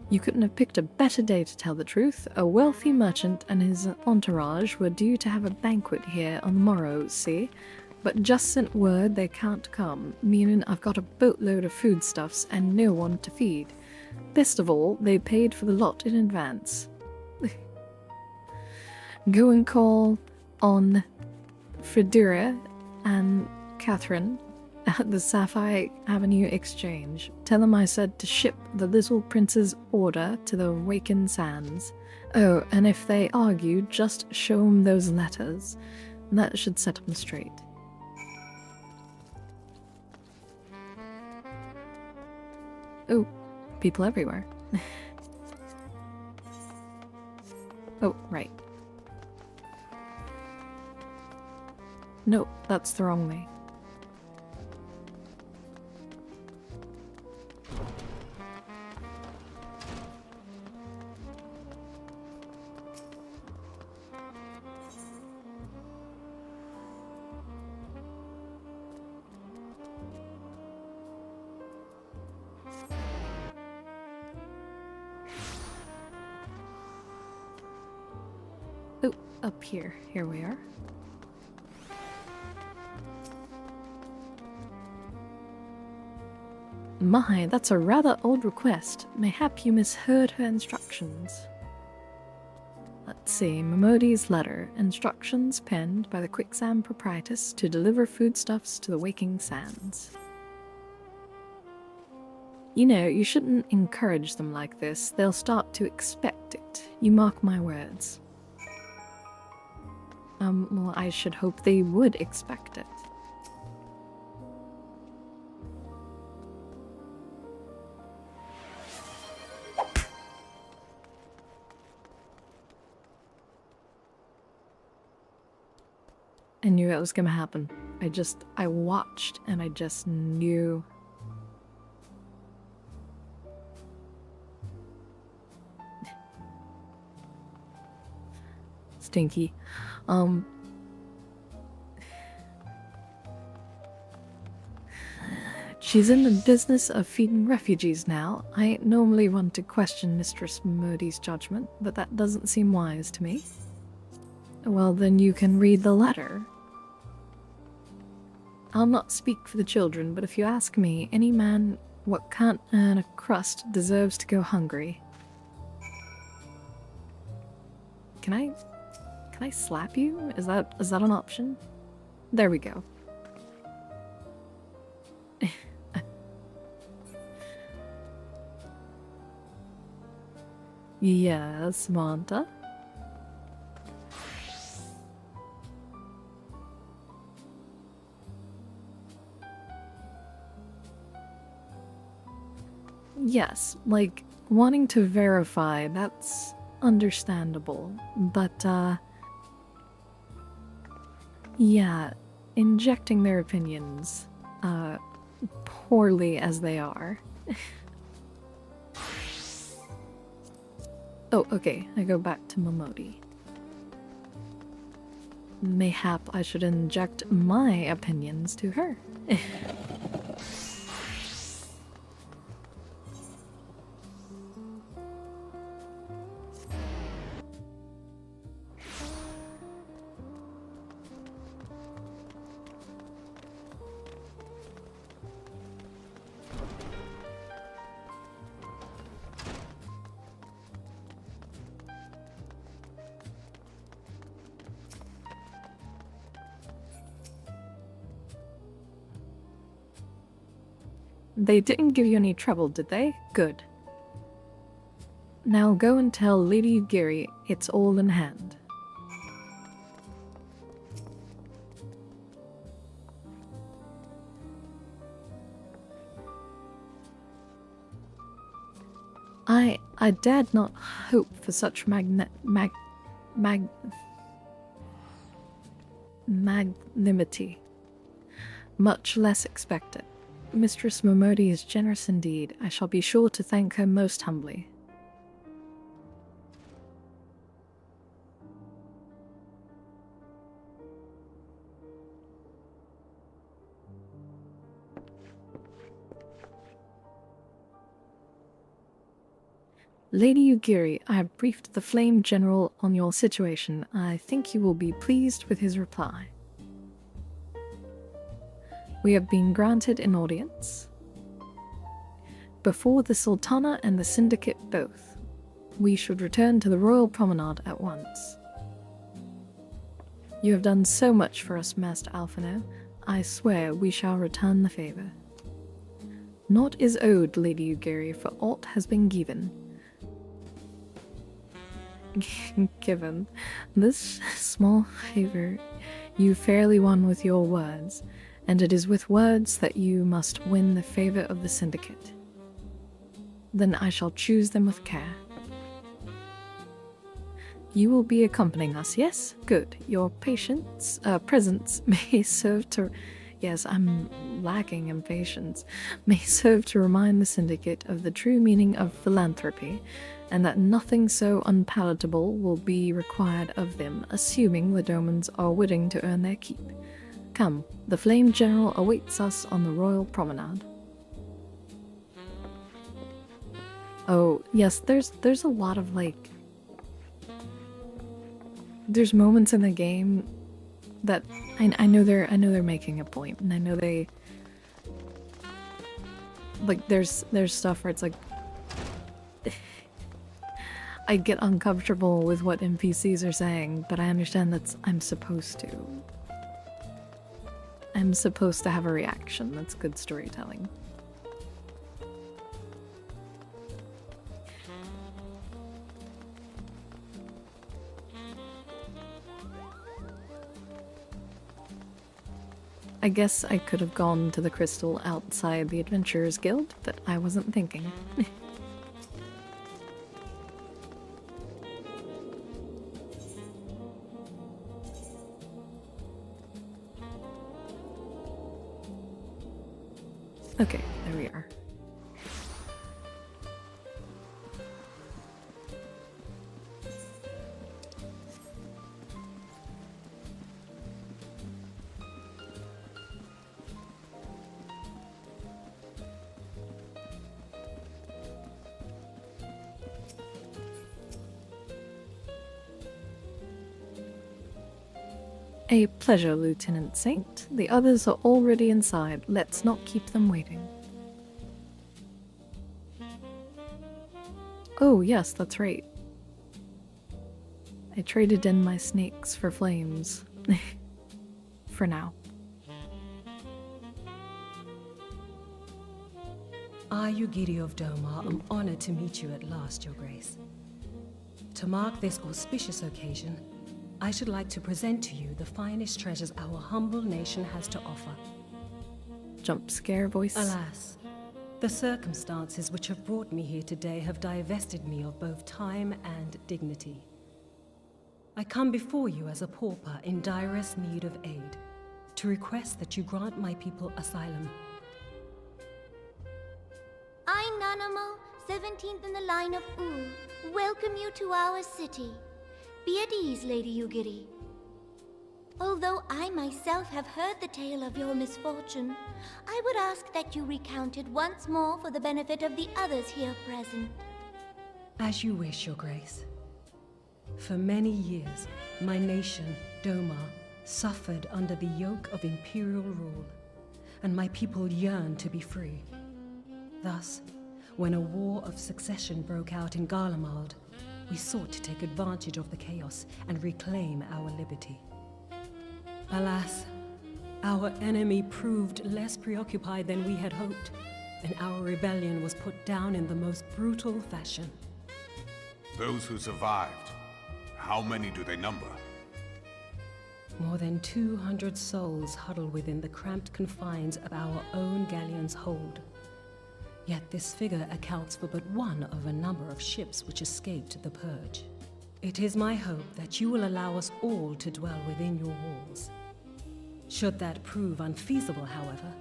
You couldn't have picked a better day to tell the truth. A wealthy merchant and his entourage were due to have a banquet here on the morrow, see? But just sent word they can't come, meaning I've got a boatload of foodstuffs and no one to feed. Best of all, they paid for the lot in advance. Go and call on Fredura and Catherine at the Sapphire Avenue Exchange. Tell them I said to ship the little prince's order to the Waken Sands. Oh, and if they argue, just show them those letters. That should set them straight. Oh, people everywhere. Oh, right. No, that's the wrong way. Oh, up here. Here we are. My, that's a rather old request. Mayhap you misheard her instructions. Let's see, Momodi's letter. Instructions penned by the Quicksand Proprietress to deliver foodstuffs to the Waking Sands. You know, you shouldn't encourage them like this. They'll start to expect it. You mark my words. Well, I should hope they would expect it. I knew it was gonna happen. I watched and I just knew. Stinky. She's in the business of feeding refugees now. I ain't normally one to question Mistress Modi's judgment, but that doesn't seem wise to me. Well, then you can read the letter. I'll not speak for the children, but if you ask me, any man what can't earn a crust deserves to go hungry. Can I slap you? Is that an option? There we go. Yes, Manta. Yes, like, wanting to verify, that's understandable, but, yeah, injecting their opinions, poorly as they are. Oh, okay, I go back to Momodi. Mayhap I should inject my opinions to her. They didn't give you any trouble, did they? Good. Now go and tell Lady Giri it's all in hand. I dared not hope for such magnanimity, much less expect it. Mistress Momodi is generous indeed. I shall be sure to thank her most humbly. Lady Ugiri, I have briefed the Flame General on your situation. I think you will be pleased with his reply. We have been granted an audience before the Sultana and the Syndicate both. We should return to the Royal Promenade at once. You have done so much for us, Master Alphino. I swear we shall return the favor. Naught is owed, Lady Ugiri, for aught has been given. Given. This small favor you fairly won with your words, and it is with words that you must win the favor of the Syndicate. Then I shall choose them with care. You will be accompanying us, yes? Good. Your presence may serve to... Yes, I'm lacking in patience. May serve to remind the Syndicate of the true meaning of philanthropy, and that nothing so unpalatable will be required of them, assuming the Domans are willing to earn their keep. Come, the Flame General awaits us on the Royal Promenade. Oh, yes, there's a lot of, like... There's moments in the game that I know they're making a point, and I know they... Like, there's stuff where it's like... I get uncomfortable with what NPCs are saying, but I understand that I'm supposed to. I'm supposed to have a reaction. That's good storytelling. I guess I could have gone to the crystal outside the Adventurers Guild, but I wasn't thinking. Okay, there we are. A pleasure, Lieutenant Saint. The others are already inside. Let's not keep them waiting. Oh, yes, that's right. I traded in my snakes for flames. For now. I, Ugiri of Doma, am honored to meet you at last, Your Grace. To mark this auspicious occasion, I should like to present to you the finest treasures our humble nation has to offer. Jump scare voice. Alas, the circumstances which have brought me here today have divested me of both time and dignity. I come before you as a pauper in direst need of aid, to request that you grant my people asylum. I, Nanamo, 17th in the line of U, welcome you to our city. Be at ease, Lady Ugiri. Although I myself have heard the tale of your misfortune, I would ask that you recount it once more for the benefit of the others here present. As you wish, Your Grace. For many years, my nation, Doma, suffered under the yoke of imperial rule, and my people yearned to be free. Thus, when a war of succession broke out in Garlemald, we sought to take advantage of the chaos and reclaim our liberty. Alas, our enemy proved less preoccupied than we had hoped, and our rebellion was put down in the most brutal fashion. Those who survived, how many do they number? More than 200 souls huddle within the cramped confines of our own galleon's hold. Yet this figure accounts for but one of a number of ships which escaped the Purge. It is my hope that you will allow us all to dwell within your walls. Should that prove unfeasible, however,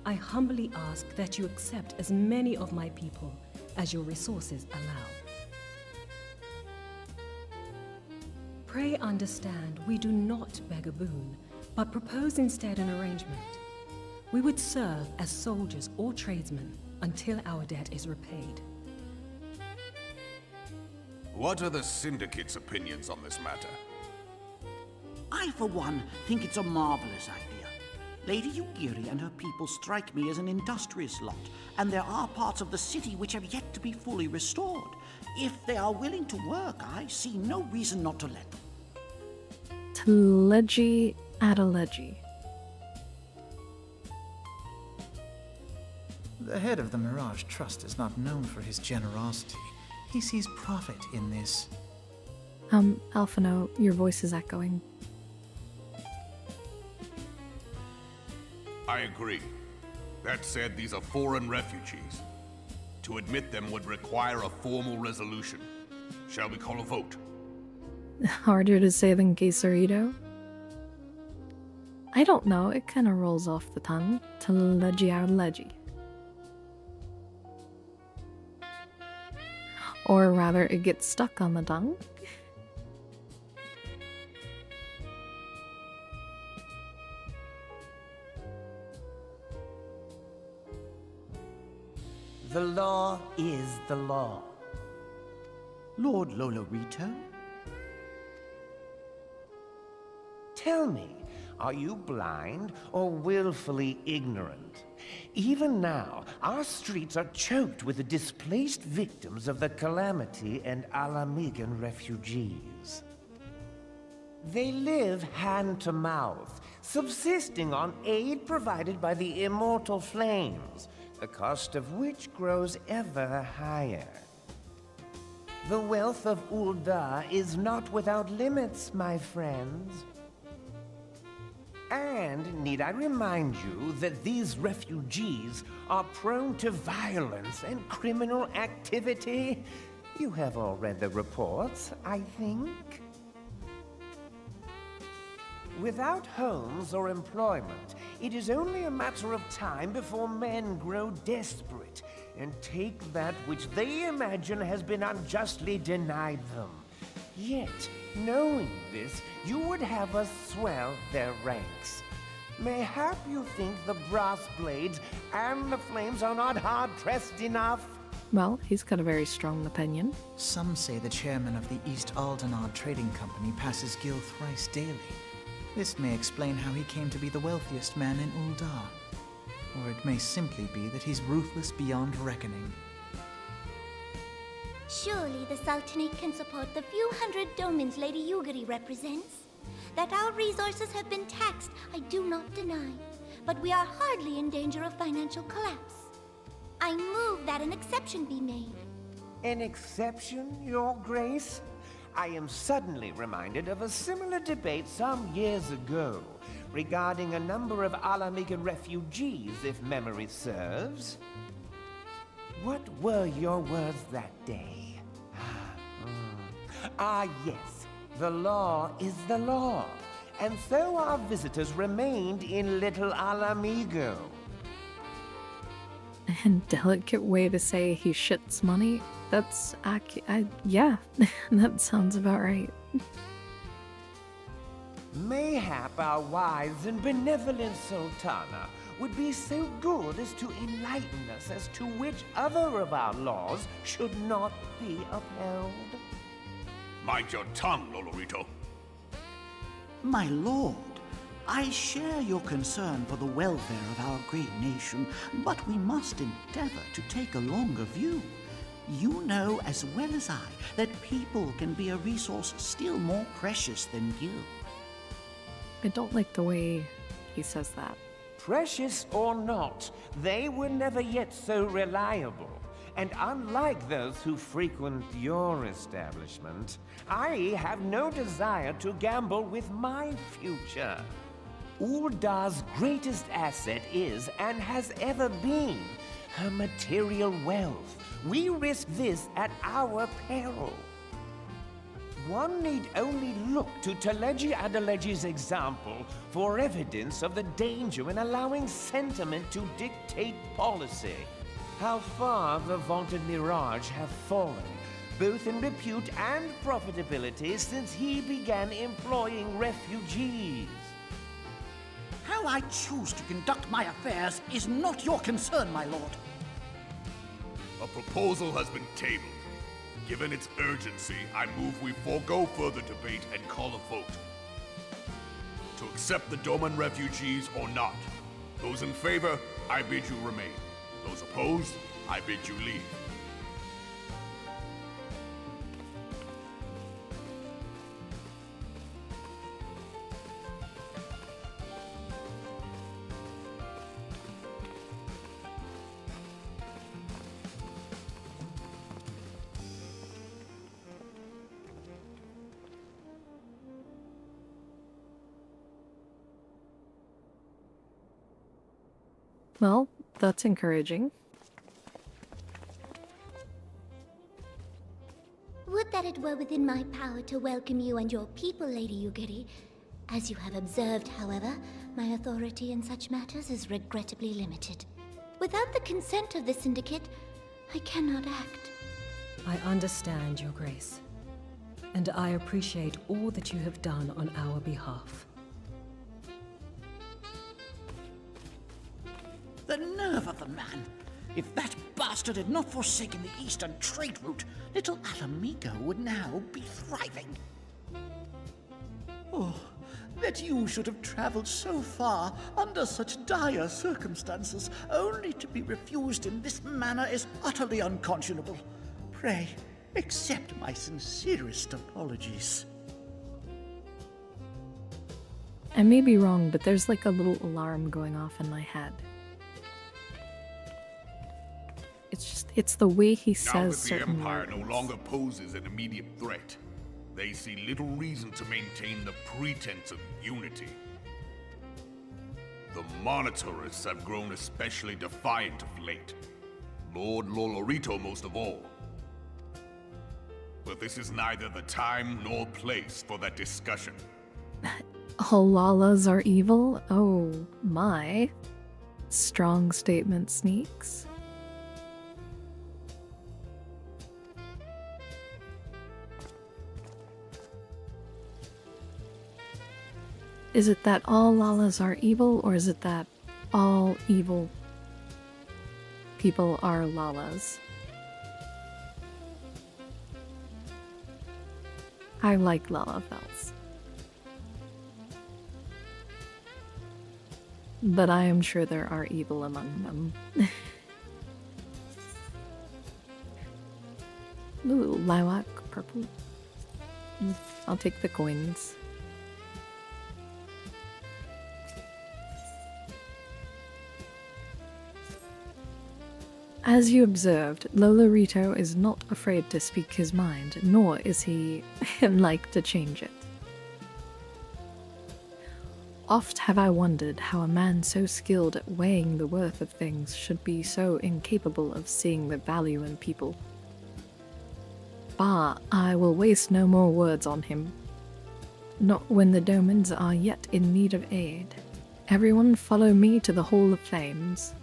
I humbly ask that you accept as many of my people as your resources allow. Pray understand, we do not beg a boon, but propose instead an arrangement. We would serve as soldiers or tradesmen until our debt is repaid. What are the Syndicate's opinions on this matter? I, for one, think it's a marvelous idea. Lady Yugiri and her people strike me as an industrious lot, and there are parts of the city which have yet to be fully restored. If they are willing to work, I see no reason not to let them. Tledgy Adelegy. The head of the Mirage Trust is not known for his generosity. He sees profit in this. Alphino, your voice is echoing. I agree. That said, these are foreign refugees. To admit them would require a formal resolution. Shall we call a vote? Harder to say than quesarito? I don't know, it kind of rolls off the tongue. Tledgy Adelegy. Or rather, it gets stuck on the tongue. The law is the law. Lord Lolorito? Tell me, are you blind or willfully ignorant? Even now, our streets are choked with the displaced victims of the Calamity and Alamigan refugees. They live hand to mouth, subsisting on aid provided by the immortal flames, the cost of which grows ever higher. The wealth of Ul'dah is not without limits, my friends. And need I remind you that these refugees are prone to violence and criminal activity? You have all read the reports, I think. Without homes or employment, it is only a matter of time before men grow desperate and take that which they imagine has been unjustly denied them. Yet, knowing this, you would have us swell their ranks. Mayhap you think the brass blades and the flames are not hard-pressed enough? Well, he's got a very strong opinion. Some say the chairman of the East Aldenard Trading Company passes Gil thrice daily. This may explain how he came to be the wealthiest man in Ul'dah. Or it may simply be that he's ruthless beyond reckoning. Surely the Sultanate can support the few hundred domins Lady Yugiri represents. That our resources have been taxed, I do not deny. But we are hardly in danger of financial collapse. I move that an exception be made. An exception, Your Grace? I am suddenly reminded of a similar debate some years ago regarding a number of Alamigan refugees, if memory serves. What were your words that day? Ah, yes. The law is the law. And so our visitors remained in Little Alamigo. A delicate way to say he shits money. That's yeah, that sounds about right. Mayhap our wise and benevolent Sultana would be so good as to enlighten us as to which other of our laws should not be upheld. Mind your tongue, Lolorito. My lord, I share your concern for the welfare of our great nation, but we must endeavor to take a longer view. You know as well as I that people can be a resource still more precious than you. I don't like the way he says that. Precious or not, they were never yet so reliable. And unlike those who frequent your establishment, I have no desire to gamble with my future. Ul'dah's greatest asset is, and has ever been, her material wealth. We risk this at our peril. One need only look to Teleji Adeleji's example for evidence of the danger in allowing sentiment to dictate policy. How far the vaunted Mirage have fallen, both in repute and profitability, since he began employing refugees. How I choose to conduct my affairs is not your concern, my lord. A proposal has been tabled. Given its urgency, I move we forego further debate and call a vote. To accept the Doman refugees or not. Those in favor, I bid you remain. Those opposed, I bid you leave. Well, that's encouraging. Would that it were within my power to welcome you and your people, Lady Yugiri. As you have observed, however, my authority in such matters is regrettably limited. Without the consent of the Syndicate, I cannot act. I understand, Your Grace, and I appreciate all that you have done on our behalf. The nerve of the man! If that bastard had not forsaken the eastern trade route, little Alamigo would now be thriving. Oh, that you should have traveled so far under such dire circumstances, only to be refused in this manner is utterly unconscionable. Pray, accept my sincerest apologies. I may be wrong, but there's like a little alarm going off in my head. It's the way he Now that says the certain Empire no words. longer poses an immediate threat, they see little reason to maintain the pretense of unity. The Monitorists have grown especially defiant of late. Lord Lolorito most of all. But this is neither the time nor place for that discussion. Halalas are evil? Oh my. Strong statement, Sneaks. Is it that all Lalas are evil, or is it that all evil people are Lalas? I like Lalafels. But I am sure there are evil among them. Ooh, lilac, purple. I'll take the coins. As you observed, Lolorito is not afraid to speak his mind, nor is he like to change it. Oft have I wondered how a man so skilled at weighing the worth of things should be so incapable of seeing the value in people. Bah, I will waste no more words on him. Not when the Domans are yet in need of aid. Everyone follow me to the Hall of Flames.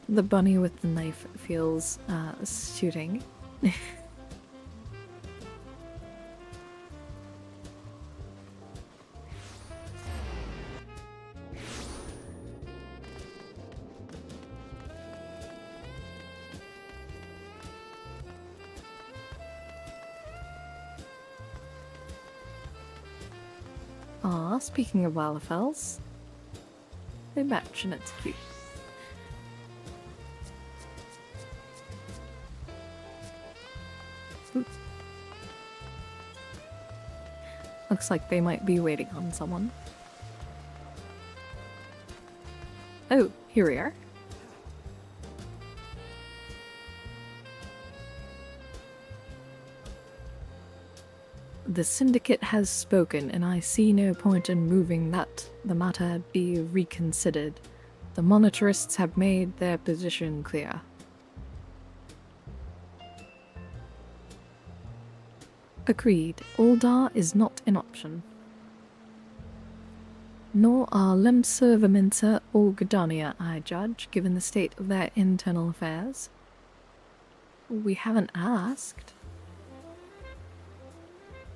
The bunny with the knife feels suiting. Aw, speaking of Lalafels, they match and it's cute. Looks like they might be waiting on someone. Oh, here we are. The Syndicate has spoken, and I see no point in moving that the matter be reconsidered. The Monitorists have made their position clear. Agreed. Uldar is not an option. Nor are Lemservaminta or Gdania, I judge, given the state of their internal affairs. We haven't asked.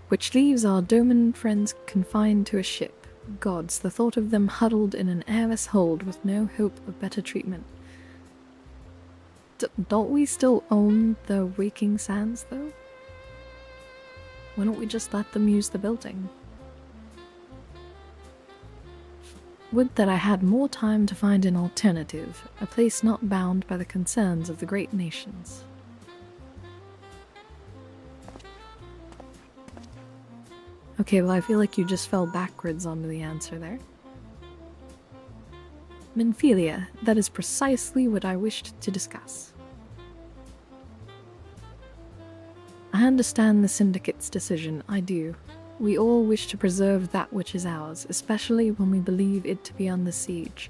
Which leaves our Doman friends confined to a ship. Gods, the thought of them huddled in an airless hold with no hope of better treatment. Don't we still own the Waking Sands, though? Why don't we just let them use the building? Would that I had more time to find an alternative, a place not bound by the concerns of the great nations. Okay, well I feel like you just fell backwards onto the answer there. Minphilia, that is precisely what I wished to discuss. I understand the Syndicate's decision, I do. We all wish to preserve that which is ours, especially when we believe it to be under siege.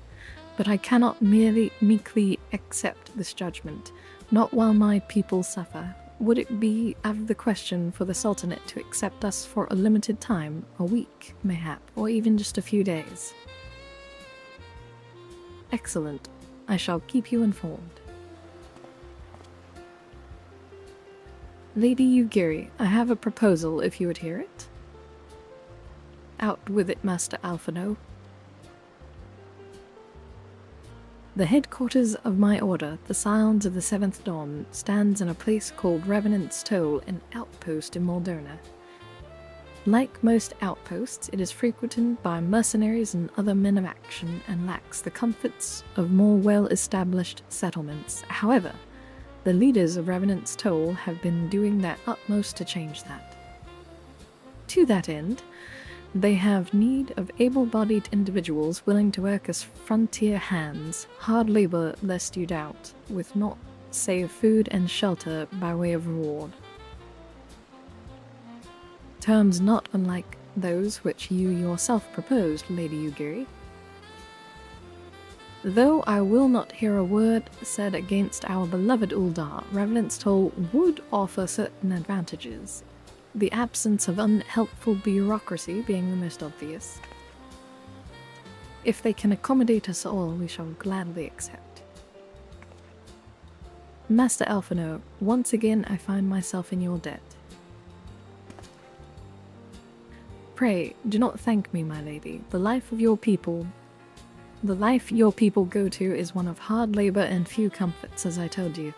But I cannot merely meekly accept this judgment, not while my people suffer. Would it be out of the question for the Sultanate to accept us for a limited time, a week, mayhap, or even just a few days? Excellent. I shall keep you informed. Lady Yugiri, I have a proposal if you would hear it. Out with it, Master Alphino. The headquarters of my order, the Scions of the Seventh Dawn, stands in a place called Revenant's Toll, an outpost in Moldona. Like most outposts, it is frequented by mercenaries and other men of action and lacks the comforts of more well-established settlements. However, the leaders of Revenant's Toll have been doing their utmost to change that. To that end, they have need of able-bodied individuals willing to work as frontier hands, hard labor lest you doubt, with naught save food and shelter by way of reward. Terms not unlike those which you yourself proposed, Lady Yugiri. Though I will not hear a word said against our beloved Uldar, Revenant's Toll would offer certain advantages, the absence of unhelpful bureaucracy being the most obvious. If they can accommodate us all, we shall gladly accept. Master Alphino, once again I find myself in your debt. Pray, do not thank me, my lady. The life your people go to is one of hard labor and few comforts, as I told you.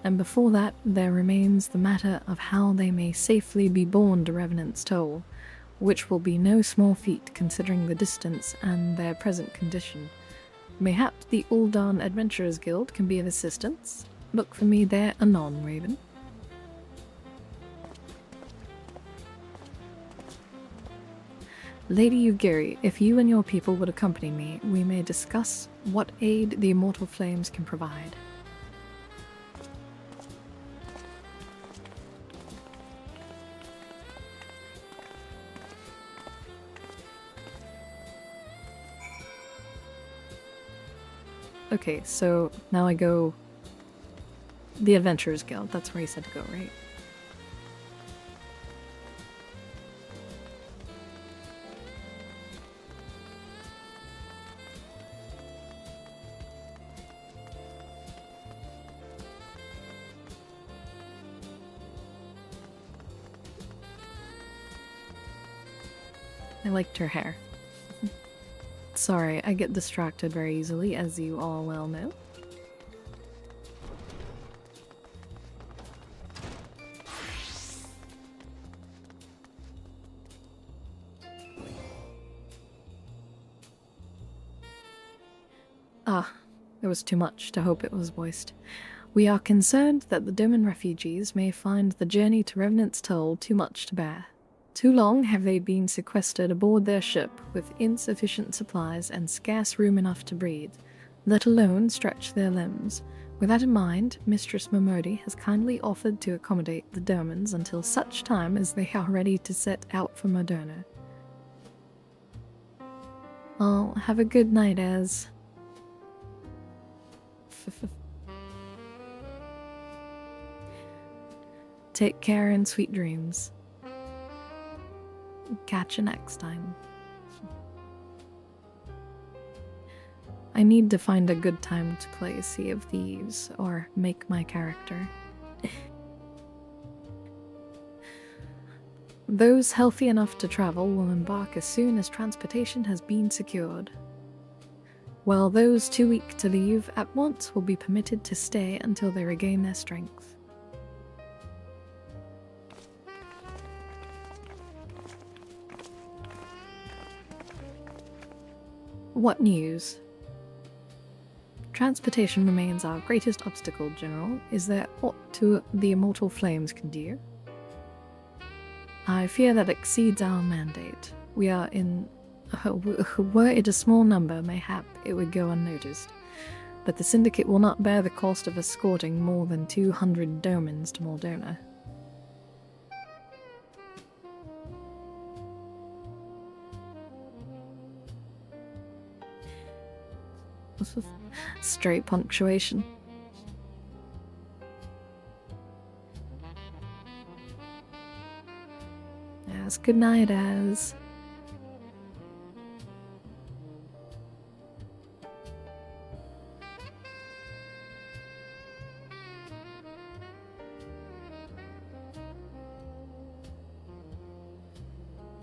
And before that, there remains the matter of how they may safely be borne to Revenant's Toll, which will be no small feat considering the distance and their present condition. Mayhap the Uldan Adventurers Guild can be of assistance. Look for me there anon, Raven. Lady Yugiri, if you and your people would accompany me, we may discuss what aid the Immortal Flames can provide. Okay, so now I go... The Adventurers Guild, that's where he said to go, right? I liked her hair. Sorry, I get distracted very easily, as you all well know. Ah, it was too much to hope it was voiced. We are concerned that the Doman refugees may find the journey to Revenant's Toll too much to bear. Too long have they been sequestered aboard their ship with insufficient supplies and scarce room enough to breathe. let alone stretch their limbs. With that in mind, Mistress Momodi has kindly offered to accommodate the Domans until such time as they are ready to set out for Moderna. Well, have a good night, Az. Take care and sweet dreams. Catch you next time. I need to find a good time to play Sea of Thieves or make my character. Those healthy enough to travel will embark as soon as transportation has been secured, while those too weak to leave at once will be permitted to stay until they regain their strength. What news? Transportation remains our greatest obstacle, General. Is there aught to the immortal flames can do? I fear that exceeds our mandate. We are in... were it a small number, mayhap it would go unnoticed. But the Syndicate will not bear the cost of escorting more than 200 domans to Moldona. Straight punctuation. Yes, good night, Az.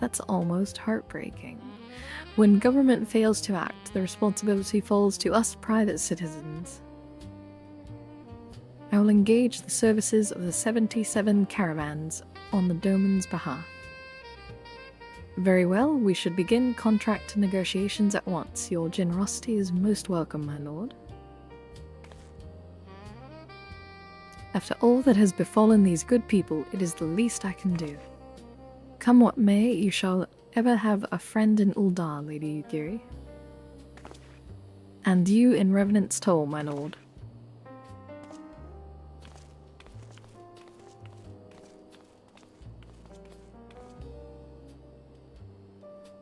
That's almost heartbreaking. When government fails to act, the responsibility falls to us private citizens. I will engage the services of the 77 caravans on the Doman's behalf. Very well, we should begin contract negotiations at once. Your generosity is most welcome, my lord. After all that has befallen these good people, it is the least I can do. Come what may, you shall ever have a friend in Uldar, Lady Yugiri. And you in Revenant's Toll, my lord.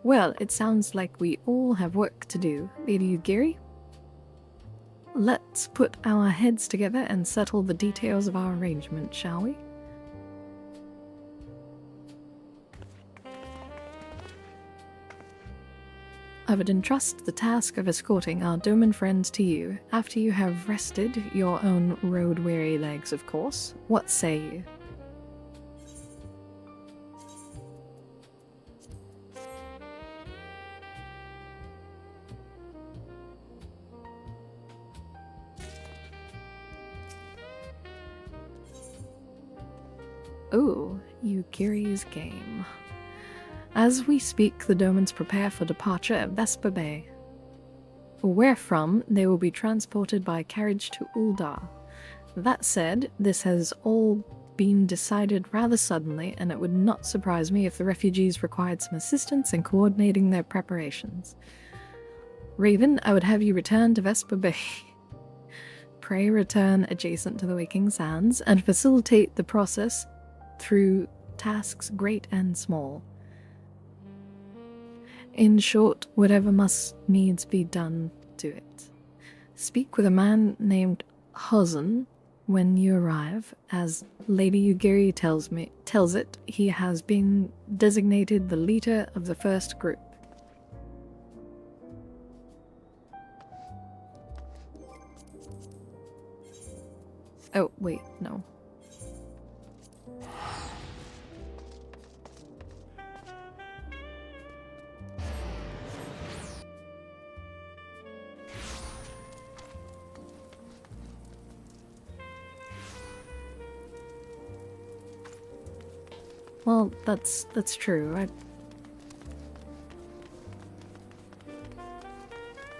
Well, it sounds like we all have work to do, Lady Yugiri. Let's put our heads together and settle the details of our arrangement, shall we? I would entrust the task of escorting our Doman friends to you, after you have rested your own road-weary legs, of course. What say you? Ooh, Yugiri's game. As we speak, the Domans prepare for departure at Vespa Bay, where from they will be transported by carriage to Uldar. That said, this has all been decided rather suddenly, and it would not surprise me if the refugees required some assistance in coordinating their preparations. Raven, I would have you return to Vespa Bay. Pray return adjacent to the Waking Sands, and facilitate the process through tasks great and small. In short, whatever must needs be done, do it. Speak with a man named Hosen when you arrive. As Lady Yugiri tells it, he has been designated the leader of the first group. Oh, wait, no. Well, that's true.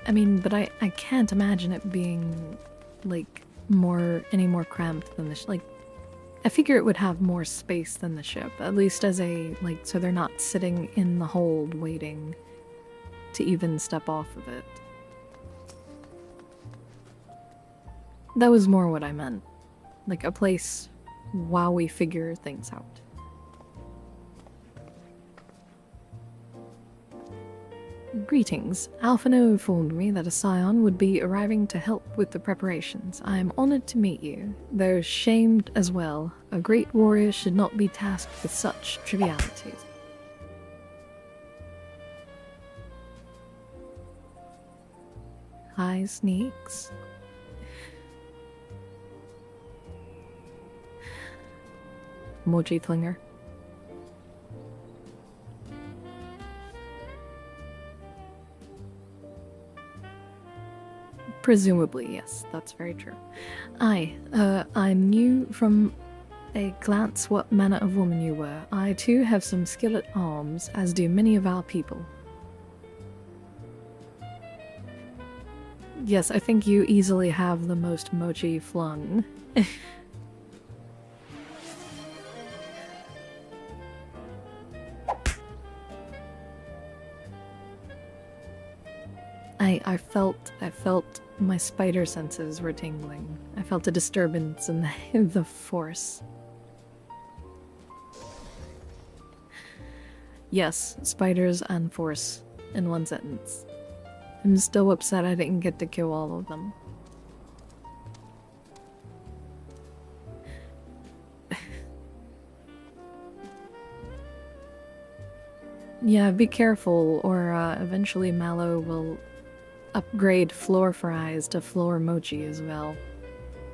I mean, but I can't imagine it being, like, any more cramped than the like, I figure it would have more space than the ship, at least as a, like, so they're not sitting in the hold waiting to even step off of it. That was more what I meant. Like a place while we figure things out. Greetings. Alphino informed me that a scion would be arriving to help with the preparations. I am honored to meet you, though shamed as well. A great warrior should not be tasked with such trivialities. Hi, Sneaks. Mochi Flinger. Presumably, yes, that's very true. I knew from a glance what manner of woman you were. I too have some skill at arms, as do many of our people. Yes, I think you easily have the most mochi flung. I felt my spider senses were tingling. I felt a disturbance in the force. Yes, spiders and force in one sentence. I'm still upset I didn't get to kill all of them. Yeah, be careful, or eventually Mallow will upgrade floor fries to floor mochi as well.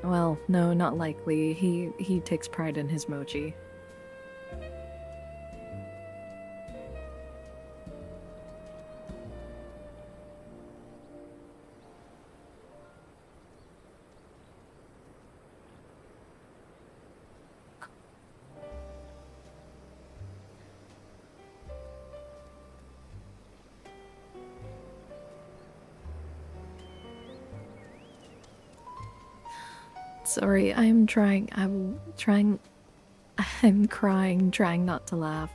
Well, no, not likely. He takes pride in his mochi. Sorry, I'm crying, trying not to laugh.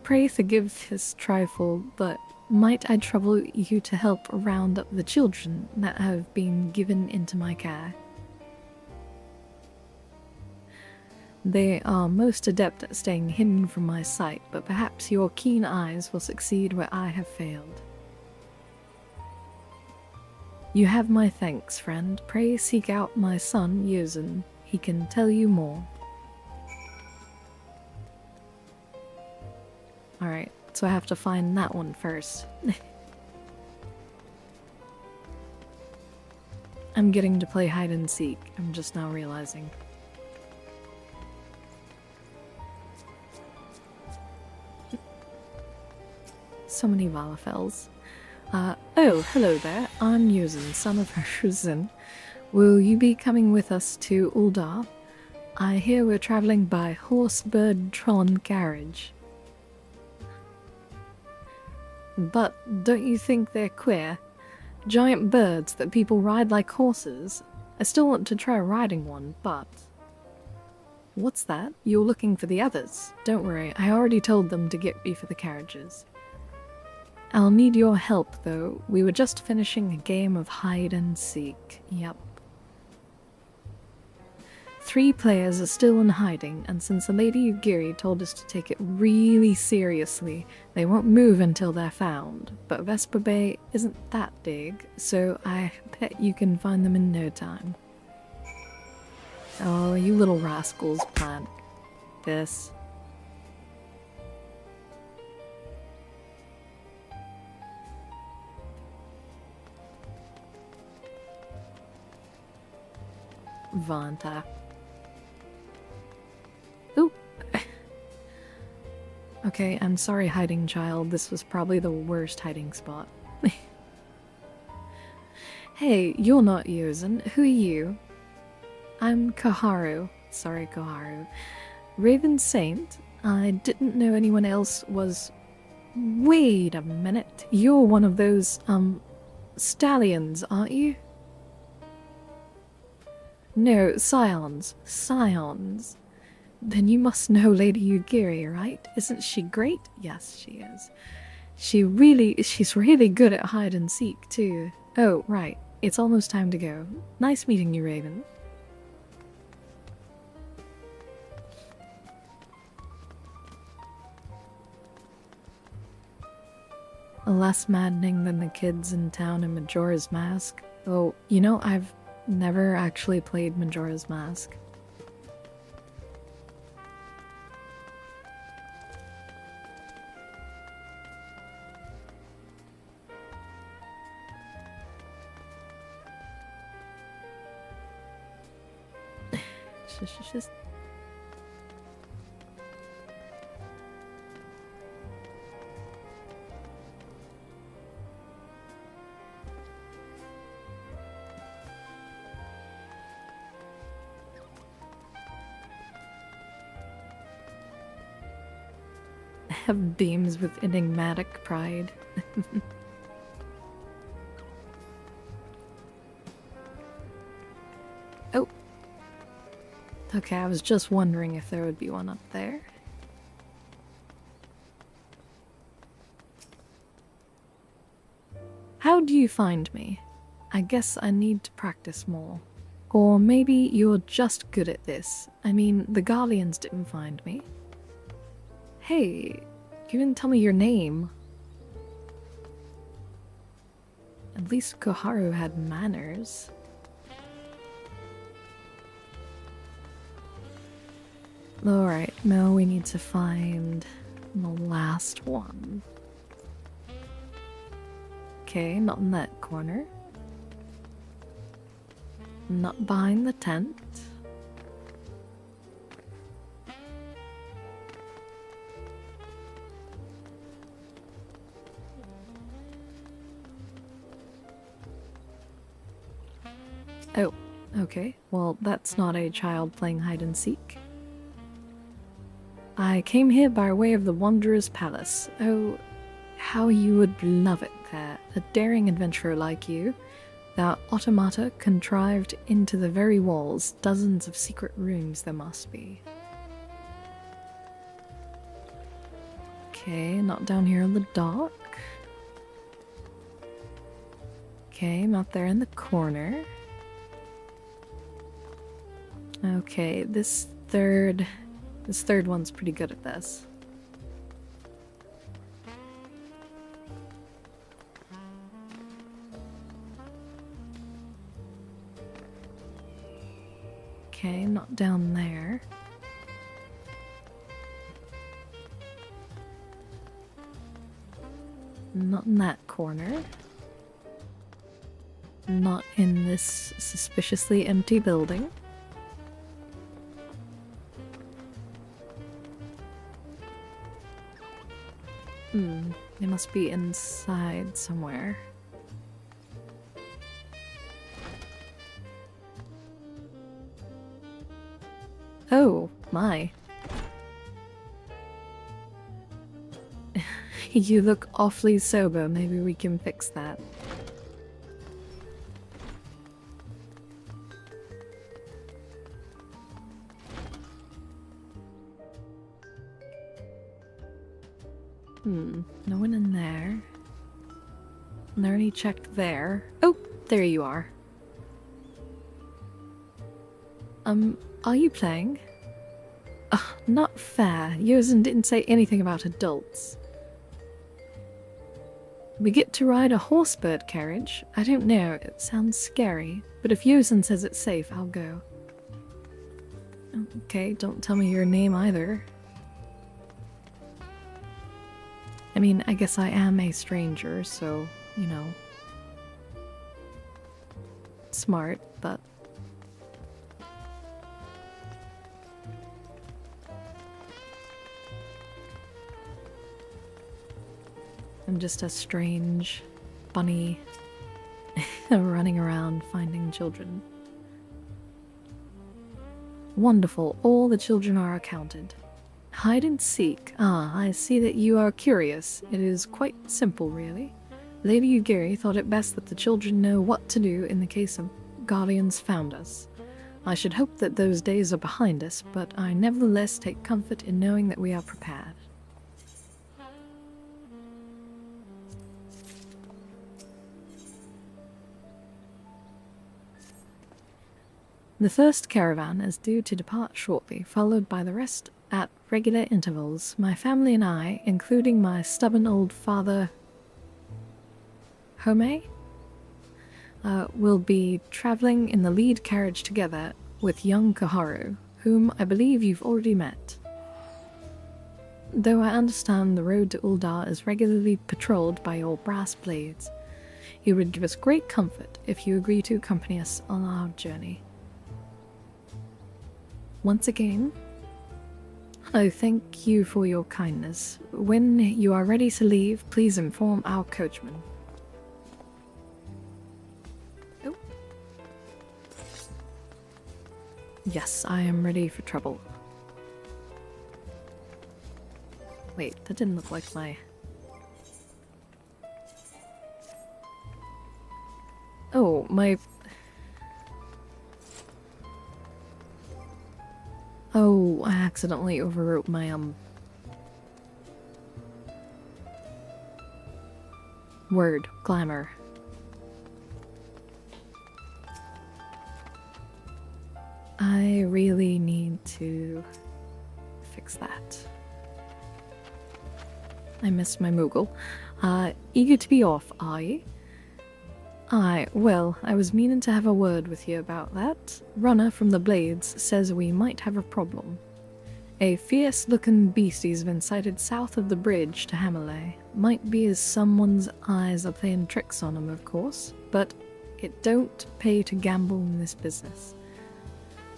Pray forgive this trifle, but might I trouble you to help round up the children that have been given into my care? They are most adept at staying hidden from my sight, but perhaps your keen eyes will succeed where I have failed. You have my thanks, friend. Pray seek out my son, Yuzin. He can tell you more. Alright, so I have to find that one first. I'm getting to play hide and seek. I'm just now realizing. So many Valafels. Oh, hello there. I'm Yuzin, son of Shuzin. Will you be coming with us to Uldar? I hear we're traveling by horse-bird-tron carriage. But don't you think they're queer? Giant birds that people ride like horses? I still want to try riding one, but... What's that? You're looking for the others. Don't worry, I already told them to get me for the carriages. I'll need your help, though. We were just finishing a game of hide and seek. Yep. 3 players are still in hiding, and since the Lady Ugiri told us to take it really seriously, they won't move until they're found. But Vesper Bay isn't that big, so I bet you can find them in no time. Oh, you little rascals plant this. Vanta. Ooh. Okay, I'm sorry, hiding child. This was probably the worst hiding spot. Hey, you're not Yuzin. Who are you? I'm Koharu. Sorry, Koharu. Raven Saint? I didn't know anyone else was... Wait a minute. You're one of those, stallions, aren't you? No, scions. Scions. Then you must know Lady Ugiri, right? Isn't she great? Yes, she is. She's really good at hide and seek, too. Oh, right. It's almost time to go. Nice meeting you, Raven. Less maddening than the kids in town in Majora's Mask. Oh, you know, I've never actually played Majora's Mask. Just have beams with enigmatic pride. Oh. Okay, I was just wondering if there would be one up there. How do you find me? I guess I need to practice more. Or maybe you're just good at this. I mean, the Guardians didn't find me. Hey, you didn't tell me your name. At least Koharu had manners. Alright, now we need to find the last one. Okay, not in that corner. Not behind the tent. Oh, okay. Well, that's not a child playing hide and seek. I came here by way of the Wanderer's Palace. Oh, how you would love it there. A daring adventurer like you. There are automata contrived into the very walls. Dozens of secret rooms there must be. Okay, not down here in the dark. Okay, not there in the corner. Okay, this third one's pretty good at this. Okay, not down there. Not in that corner. Not in this suspiciously empty building. They must be inside somewhere. Oh, my. You look awfully sober. Maybe we can fix that. No one in there. I already checked there. Oh, there you are. Are you playing? Not fair. Yosen didn't say anything about adults. We get to ride a horsebird carriage. I don't know, it sounds scary. But if Yosen says it's safe, I'll go. Okay, don't tell me your name either. I mean, I guess I am a stranger, so, you know. Smart, but... I'm just a strange bunny running around finding children. Wonderful, all the children are accounted. Hide and seek. Ah, I see that you are curious. It is quite simple, really. Lady Ugiri thought it best that the children know what to do in the case of Guardians found us. I should hope that those days are behind us, but I nevertheless take comfort in knowing that we are prepared. The first caravan is due to depart shortly, followed by the rest at regular intervals. My family and I, including my stubborn old father, Home, will be traveling in the lead carriage together with young Kaharu, whom I believe you've already met. Though I understand the road to Uldar is regularly patrolled by your brass blades, it would give us great comfort if you agree to accompany us on our journey. Once again, I thank you for your kindness. When you are ready to leave, please inform our coachman. Oh. Yes, I am ready for trouble. Wait, that didn't look like my... Oh, my... Oh, I accidentally overwrote my, word. Glamour. I really need to fix that. I missed my Moogle. Eager to be off, are you? Well, I was meaning to have a word with you about that. Runner from the Blades says we might have a problem. A fierce-looking beastie's been sighted south of the bridge to Hamelay. Might be as someone's eyes are playing tricks on him, of course, but it don't pay to gamble in this business.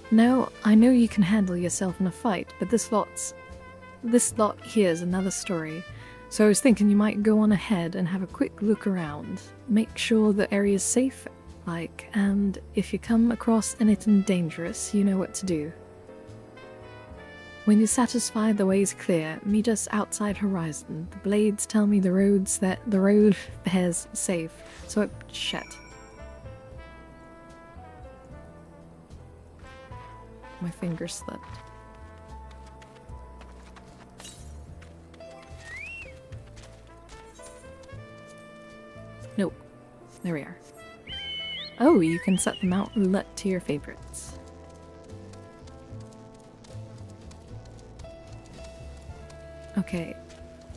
Now, I know you can handle yourself in a fight, but this lot here's another story. So I was thinking you might go on ahead and have a quick look around. Make sure the area's safe, and if you come across anything dangerous, you know what to do. When you're satisfied the way's clear, meet us outside Horizon. The Blades tell me the road bears safe, so shit. My finger slipped. Nope. There we are. Oh, you can set the Mount Roulette to your favorites. Okay.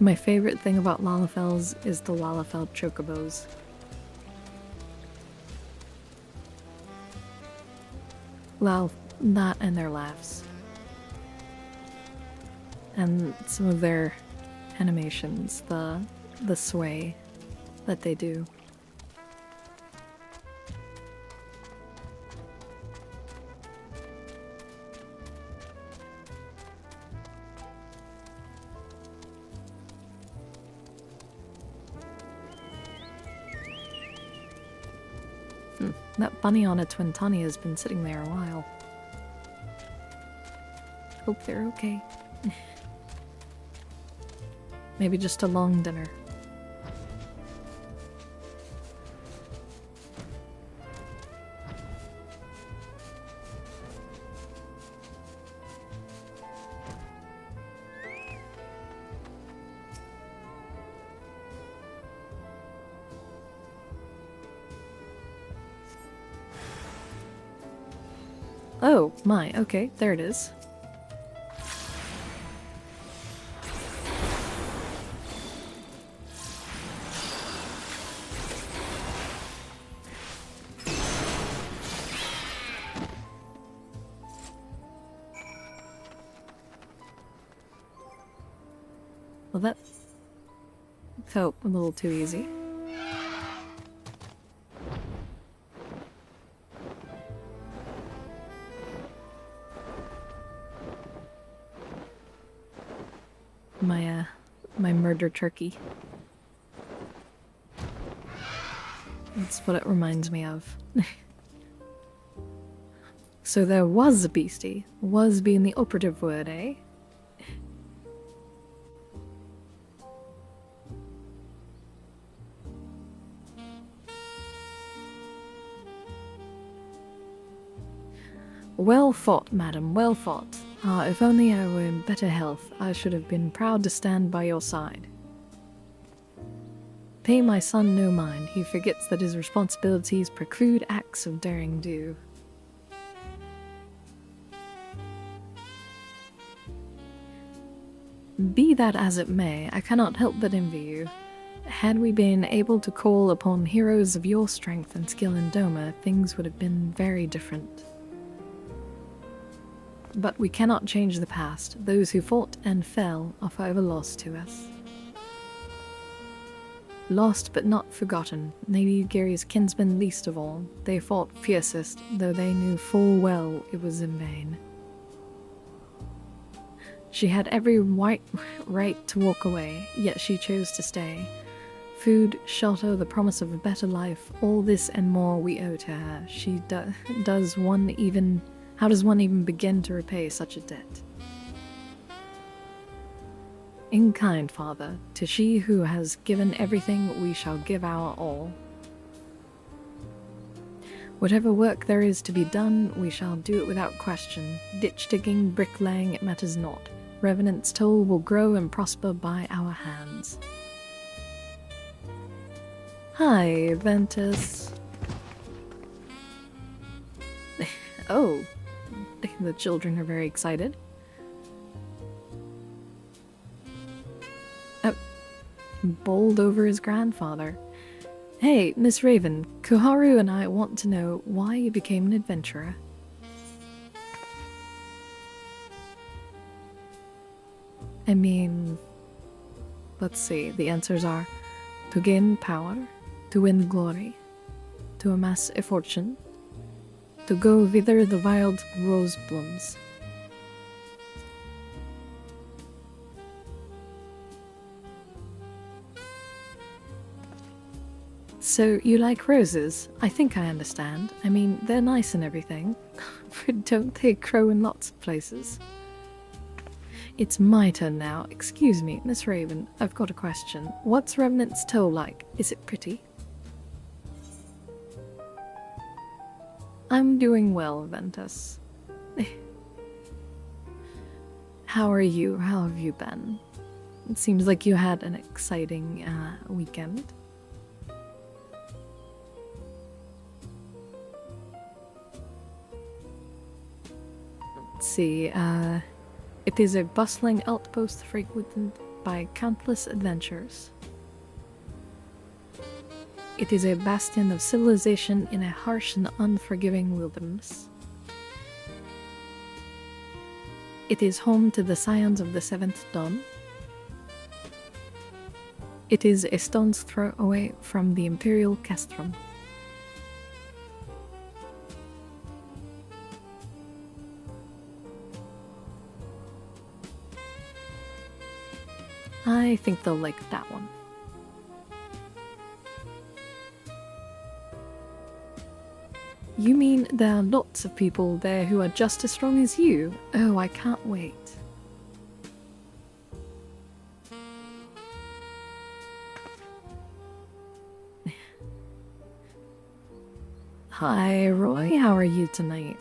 My favorite thing about Lalafells is the Lalafell chocobos. That and their laughs. And some of their animations, the sway that they do. That bunny on a Twintani has been sitting there a while. Hope they're okay. Maybe just a long dinner. Oh, my, okay, there it is. Well, that felt a little too easy. My murder turkey. That's what it reminds me of. So there was a beastie. Was being the operative word, eh? Well fought, madam, well fought. If only I were in better health, I should have been proud to stand by your side. Pay my son no mind, he forgets that his responsibilities preclude acts of daring do. Be that as it may, I cannot help but envy you. Had we been able to call upon heroes of your strength and skill in Doma, things would have been very different. But we cannot change the past. Those who fought and fell are forever lost to us. Lost but not forgotten, Lady Ugiri's kinsmen least of all. They fought fiercest, though they knew full well it was in vain. She had every right to walk away, yet she chose to stay. Food, shelter, the promise of a better life, all this and more we owe to her. How does one even begin to repay such a debt? In kind, Father, to she who has given everything, we shall give our all. Whatever work there is to be done, we shall do it without question. Ditch digging, bricklaying, it matters not. Revenant's toll will grow and prosper by our hands. Hi, Ventus. Oh, the children are very excited. Bowled over his grandfather. Hey, Miss Raven, Koharu and I want to know why you became an adventurer. I mean, let's see, the answers are to gain power, to win glory, to amass a fortune, to go whither the wild rose blooms. So, you like roses? I think I understand. I mean, they're nice and everything, but don't they grow in lots of places? It's my turn now. Excuse me, Miss Raven, I've got a question. What's Revenant's toe like? Is it pretty? I'm doing well, Ventus. How are you? How have you been? It seems like you had an exciting weekend. Let's see, it is a bustling outpost frequented by countless adventurers. It is a bastion of civilization in a harsh and unforgiving wilderness. It is home to the scions of the Seventh Dawn. It is a stone's throw away from the Imperial Castrum. I think they'll like that one. You mean there are lots of people there who are just as strong as you? Oh, I can't wait. Hi, Roy. How are you tonight?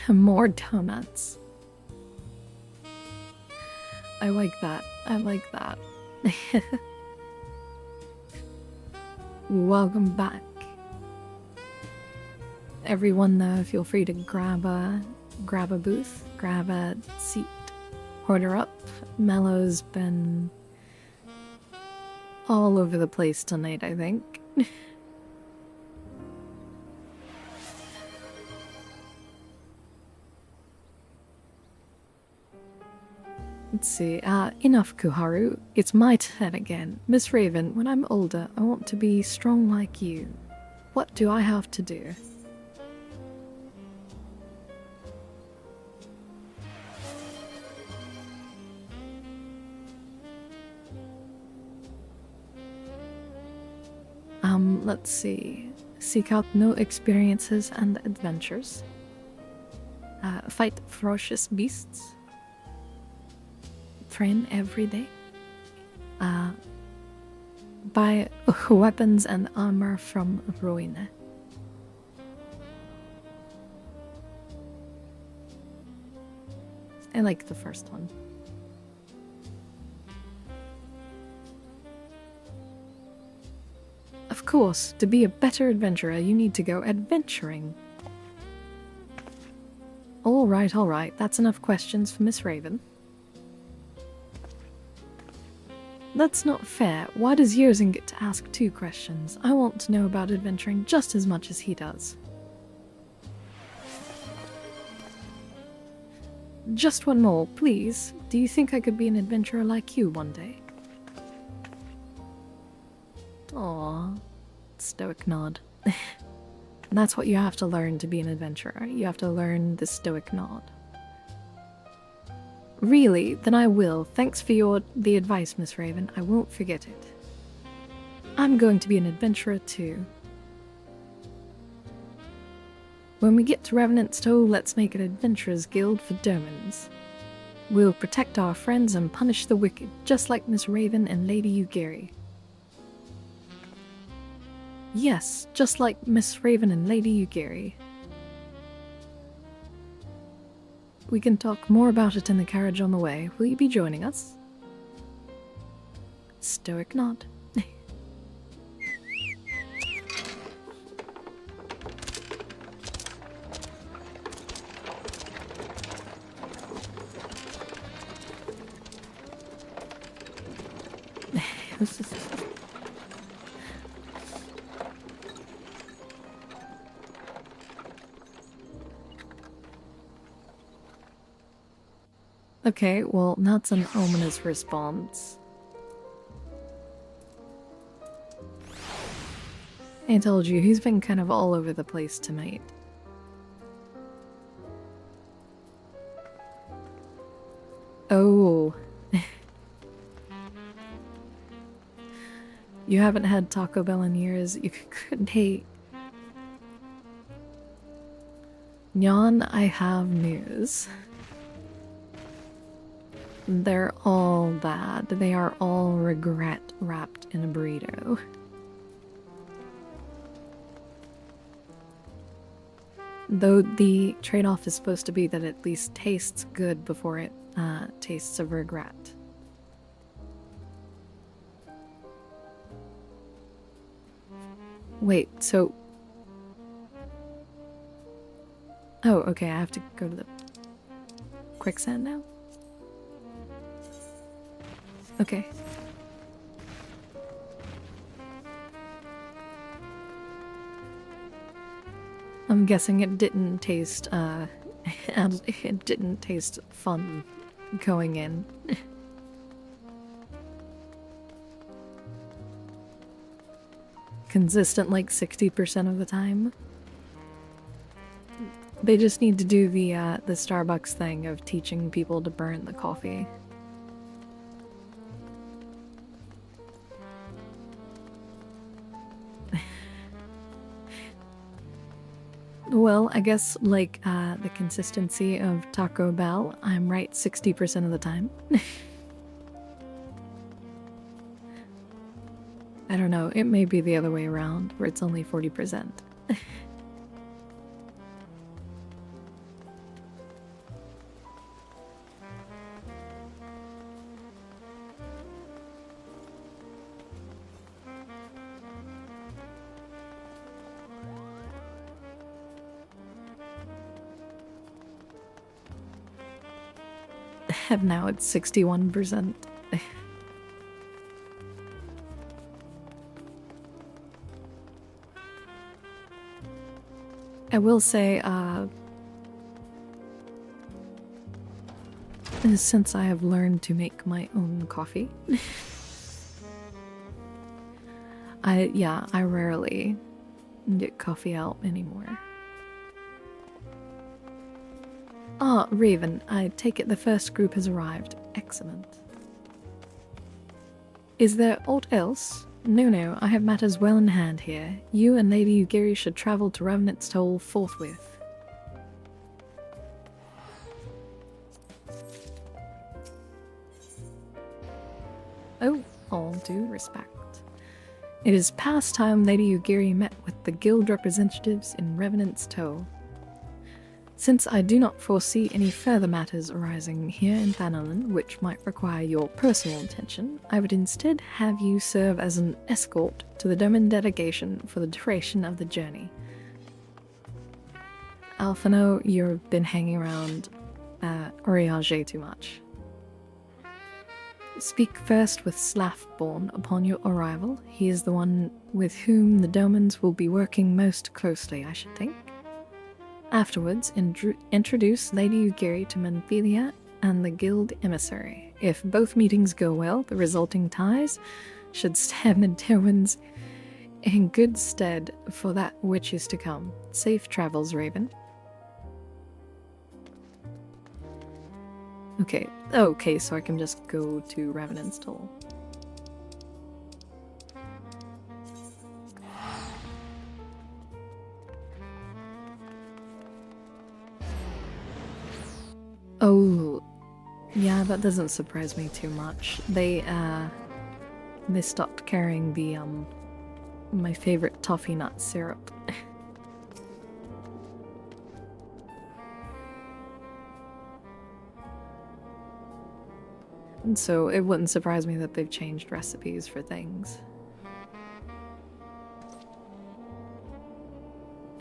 More donuts. I like that. I like that. Welcome back. Everyone, feel free to grab a booth, grab a seat, order up. Mellow's been all over the place tonight, I think. Let's see, enough, Koharu. It's my turn again. Miss Raven, when I'm older, I want to be strong like you. What do I have to do? Let's see. Seek out new experiences and adventures. Fight ferocious beasts. Train every day. Buy weapons and armor from Ruine. I like the first one. Of course, to be a better adventurer, you need to go adventuring. Alright, that's enough questions for Miss Raven. That's not fair. Why does Yosin get to ask 2 questions? I want to know about adventuring just as much as he does. Just one more, please. Do you think I could be an adventurer like you one day? Aww. Stoic nod. That's what you have to learn to be an adventurer. You have to learn the stoic nod. Really? Then I will. Thanks for the advice, Miss Raven. I won't forget it. I'm going to be an adventurer too. When we get to Revenant's Toll, let's make an adventurers guild for Domans. We'll protect our friends and punish the wicked, just like Miss Raven and Lady Ugiri. Yes, just like Miss Raven and Lady Ugiri. We can talk more about it in the carriage on the way. Will you be joining us? Stoic nod. Okay, well, that's an ominous response. I told you, he's been kind of all over the place tonight. Oh. You haven't had Taco Bell in years. You couldn't hate. Nyan, I have news. They're all bad. They are all regret wrapped in a burrito. Though the trade-off is supposed to be that it at least tastes good before it tastes of regret. Wait, so... Oh, okay, I have to go to the quicksand now? Okay. I'm guessing it didn't taste, and it didn't taste fun going in. Consistent like 60% of the time. They just need to do the Starbucks thing of teaching people to burn the coffee. Well, I guess, like, the consistency of Taco Bell, I'm right 60% of the time. I don't know, it may be the other way around, where it's only 40%. And now it's 61%. I will say, since I have learned to make my own coffee, I rarely get coffee out anymore. Ah, Raven, I take it the first group has arrived. Excellent. Is there aught else? No, I have matters well in hand here. You and Lady Ugiri should travel to Revenant's Toll forthwith. Oh, all due respect. It is past time Lady Ugiri met with the guild representatives in Revenant's Toll. Since I do not foresee any further matters arising here in Thanalan which might require your personal attention, I would instead have you serve as an escort to the Doman delegation for the duration of the journey. Alphino, you've been hanging around Oriage too much. Speak first with Slathborn upon your arrival. He is the one with whom the Domans will be working most closely, I should think. Afterwards, introduce Lady Ugiri to Menphelia and the Guild Emissary. If both meetings go well, the resulting ties should stand the Derwents in good stead for that which is to come. Safe travels, Raven. Okay, so I can just go to Revenant's Toll. Oh, yeah, that doesn't surprise me too much. They stopped carrying the, my favorite toffee nut syrup. And so it wouldn't surprise me that they've changed recipes for things.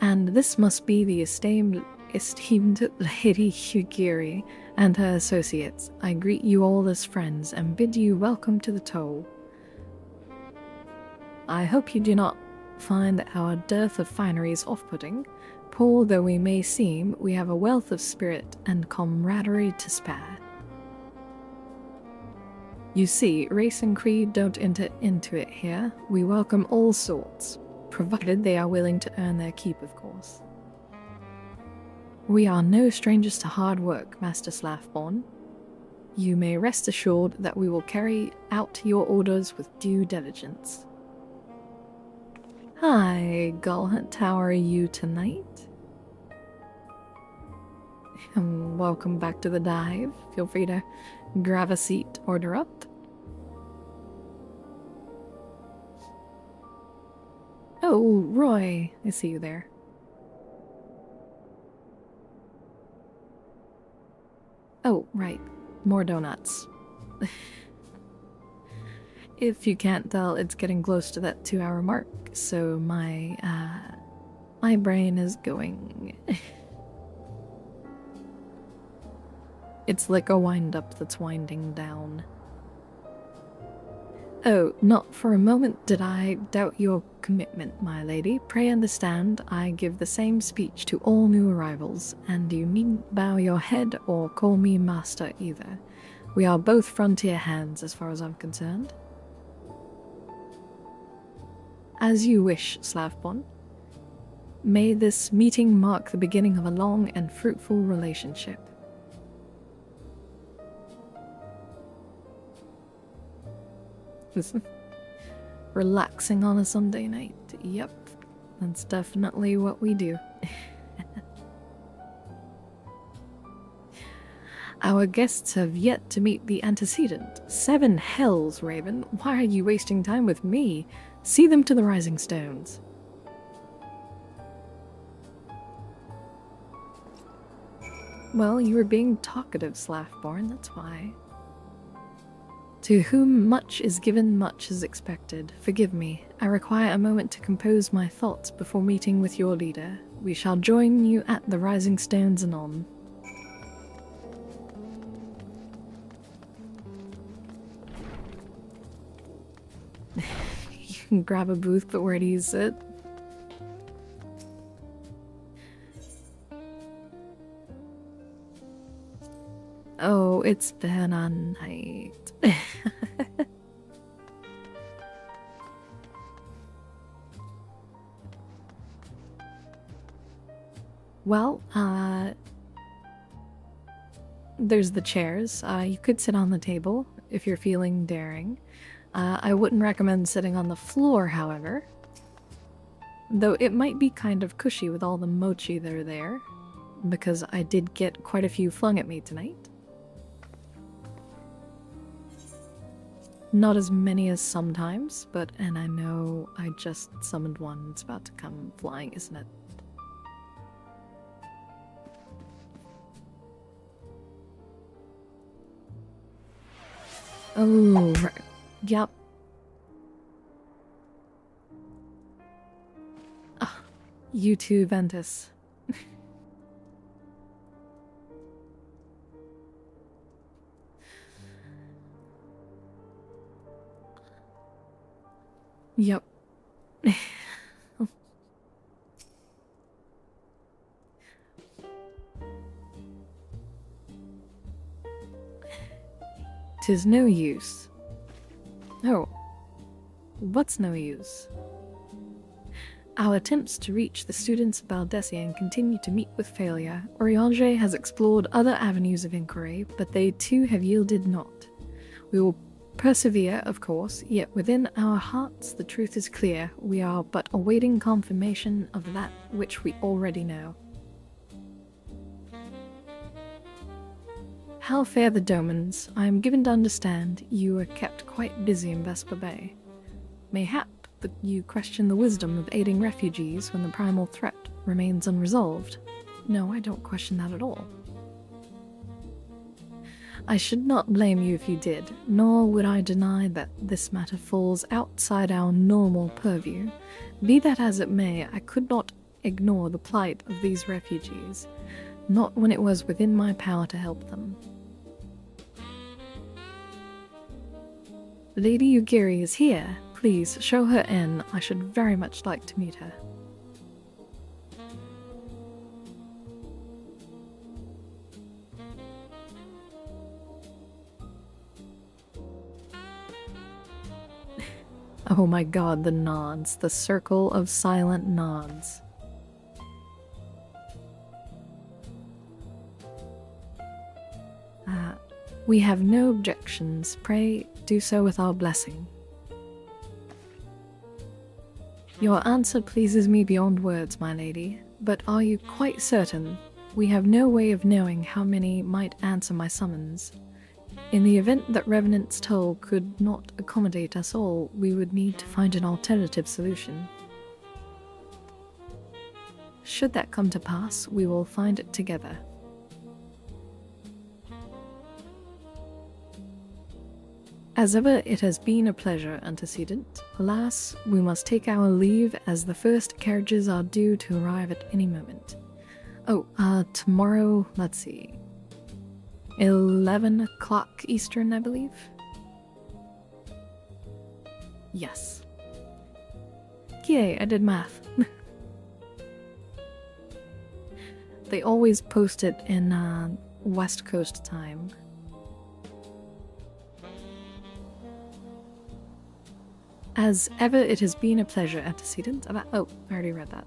And this must be the esteemed Lady Ugiri and her associates. I greet you all as friends and bid you welcome to the toll. I hope you do not find our dearth of fineries off-putting. Poor though we may seem, we have a wealth of spirit and camaraderie to spare. You see, race and creed don't enter into it here. We welcome all sorts, provided they are willing to earn their keep, of course. We are no strangers to hard work, Master Slathborn. You may rest assured that we will carry out your orders with due diligence. Hi, Gullhunt, how are you tonight? Welcome back to the dive. Feel free to grab a seat, order up. Oh, Roy, I see you there. Oh, right, more donuts. If you can't tell, it's getting close to that 2-hour mark, so my brain is going... It's like a wind-up that's winding down. Oh, not for a moment did I doubt your commitment, my lady. Pray understand, I give the same speech to all new arrivals, and you needn't bow your head or call me master either. We are both frontier hands as far as I'm concerned. As you wish, Slathborn. May this meeting mark the beginning of a long and fruitful relationship. Relaxing on a Sunday night. Yep, that's definitely what we do. Our guests have yet to meet the antecedent. 7 hells, Raven. Why are you wasting time with me? See them to the Rising Stones. Well, you were being talkative, Slathborn, that's why. To whom much is given, much is expected. Forgive me, I require a moment to compose my thoughts before meeting with your leader. We shall join you at the Rising Stones anon. You can grab a booth, but where do you sit? Oh, it's been a night. Well, there's the chairs. You could sit on the table if you're feeling daring. I wouldn't recommend sitting on the floor, however. Though it might be kind of cushy with all the mochi that are there, because I did get quite a few flung at me tonight. Not as many as sometimes, and I know I just summoned one. It's about to come flying, isn't it? Oh, right. Yep. Oh, you too, Ventus. Yep. 'Tis no use. Oh. What's no use? Our attempts to reach the students of Baldessian continue to meet with failure. Oriange has explored other avenues of inquiry, but they too have yielded naught. We will persevere, of course, yet within our hearts the truth is clear. We are but awaiting confirmation of that which we already know. How fare the Domans? I am given to understand you were kept quite busy in Vesper Bay. Mayhap that you question the wisdom of aiding refugees when the primal threat remains unresolved. No, I don't question that at all. I should not blame you if you did, nor would I deny that this matter falls outside our normal purview. Be that as it may, I could not ignore the plight of these refugees, not when it was within my power to help them. Lady Ugiri is here. Please, show her in. I should very much like to meet her. Oh my god, the nods. The circle of silent nods. We have no objections. Pray do so with our blessing. Your answer pleases me beyond words, my lady, but are you quite certain? We have no way of knowing how many might answer my summons. In the event that Revenant's toll could not accommodate us all, we would need to find an alternative solution. Should that come to pass, we will find it together. As ever, it has been a pleasure, antecedent. Alas, we must take our leave as the first carriages are due to arrive at any moment. Oh, tomorrow, let's see. 11 o'clock Eastern, I believe? Yes. Yay, I did math. They always post it in West Coast time. As ever, it has been a pleasure, antecedent. Oh, I already read that.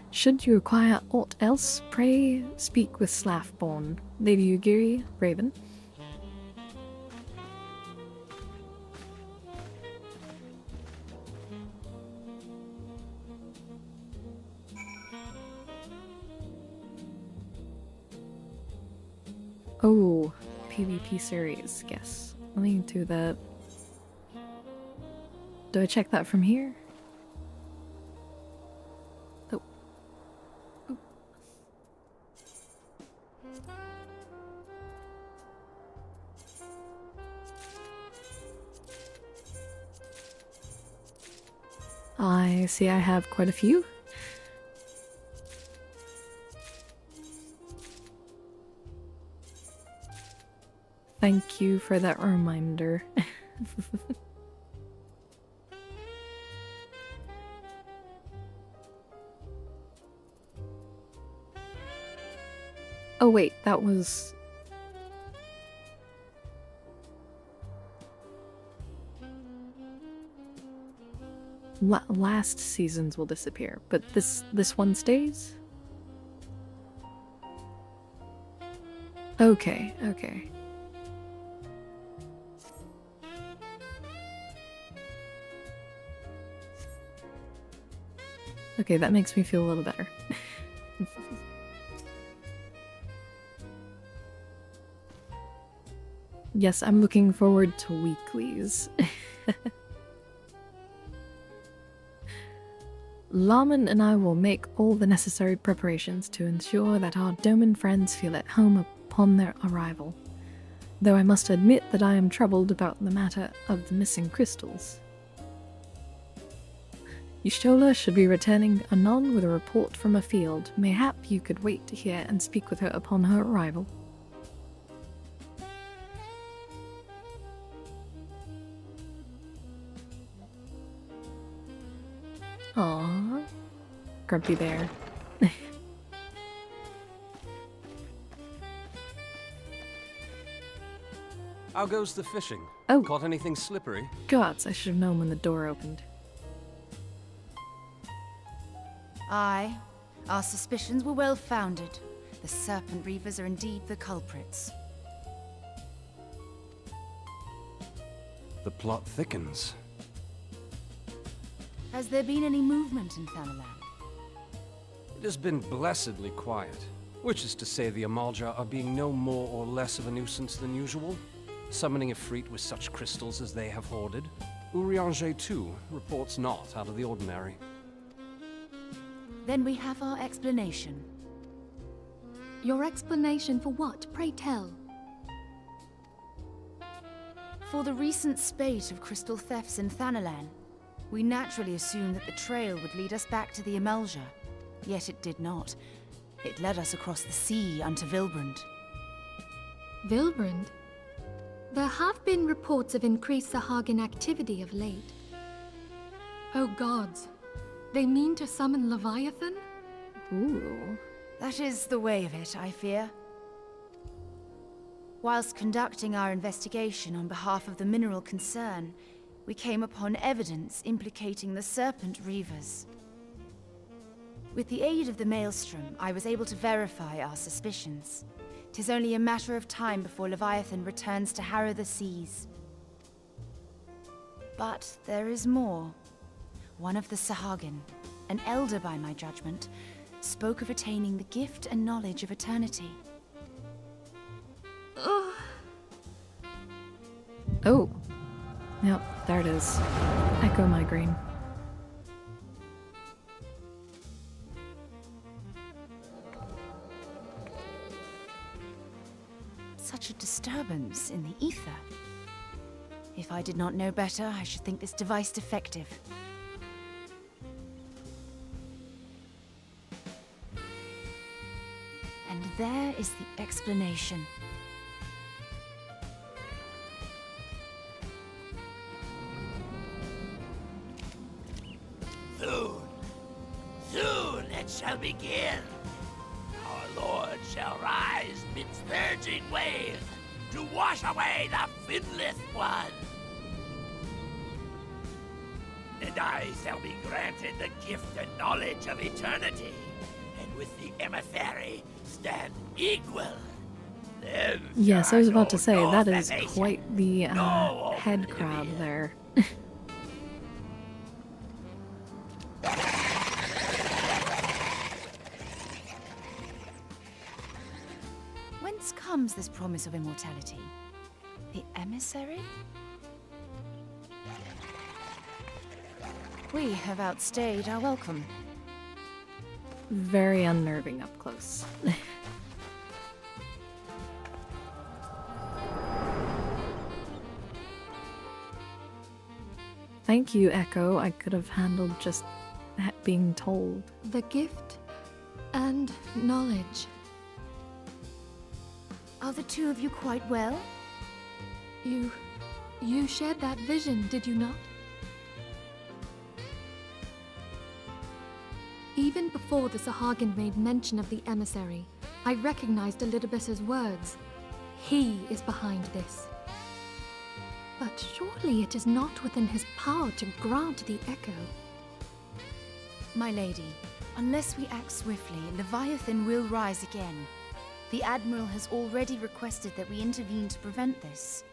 Should you require aught else, pray speak with Slaffborn. Lady Ugiri, Raven. Oh, PvP series, yes. Let me do that. Do I check that from here? Oh. Oh. I see I have quite a few. Thank you for that reminder. Oh wait, that was... last season's will disappear, but this one stays? Okay, okay. Okay, that makes me feel a little better. Yes, I'm looking forward to weeklies. Laman and I will make all the necessary preparations to ensure that our Doman friends feel at home upon their arrival. Though I must admit that I am troubled about the matter of the missing crystals. Y'shtola should be returning anon with a report from a field. Mayhap you could wait to hear and speak with her upon her arrival. Grumpy Bear. How goes the fishing? Oh. Caught anything slippery? Gods, I should have known when the door opened. Aye. Our suspicions were well founded. The Serpent Reavers are indeed the culprits. The plot thickens. Has there been any movement in Thanalan? It has been blessedly quiet, which is to say the Amalja are being no more or less of a nuisance than usual, summoning a Efreet with such crystals as they have hoarded. Urianger, too, reports not out of the ordinary. Then we have our explanation. Your explanation for what, pray tell? For the recent spate of crystal thefts in Thanalan, we naturally assumed that the trail would lead us back to the Amalja. Yet it did not. It led us across the sea unto Vilbrand. Vilbrand? There have been reports of increased Sahagin activity of late. Oh gods. They mean to summon Leviathan? Ooh. That is the way of it, I fear. Whilst conducting our investigation on behalf of the mineral concern, we came upon evidence implicating the Serpent Reavers. With the aid of the Maelstrom, I was able to verify our suspicions. 'Tis only a matter of time before Leviathan returns to harrow the seas. But there is more. One of the Sahagin, an elder by my judgment, spoke of attaining the gift and knowledge of eternity. Oh. Yep, there it is. Echo migraine. Such a disturbance in the ether. If I did not know better, I should think this device defective. And there is the explanation. Soon it shall begin. Our Lord shall rise midst surging waves to wash away the finless one. And I shall be granted the gift and knowledge of eternity, and with the emissary stand equal. Then Yes, I was about to say, no that is cessation, quite the no head oblivion. crab there. Whence comes this promise of immortality? The emissary? We have outstayed our welcome. Very unnerving up close. Thank you, Echo. I could have handled just being told. The gift and knowledge. Are the two of you quite well? You shared that vision, did you not? Even before the Sahagin made mention of the emissary, I recognized Elidibus's words. He is behind this. But surely it is not within his power to grant the echo. My lady, unless we act swiftly, Leviathan will rise again. The Admiral has already requested that we intervene to prevent this.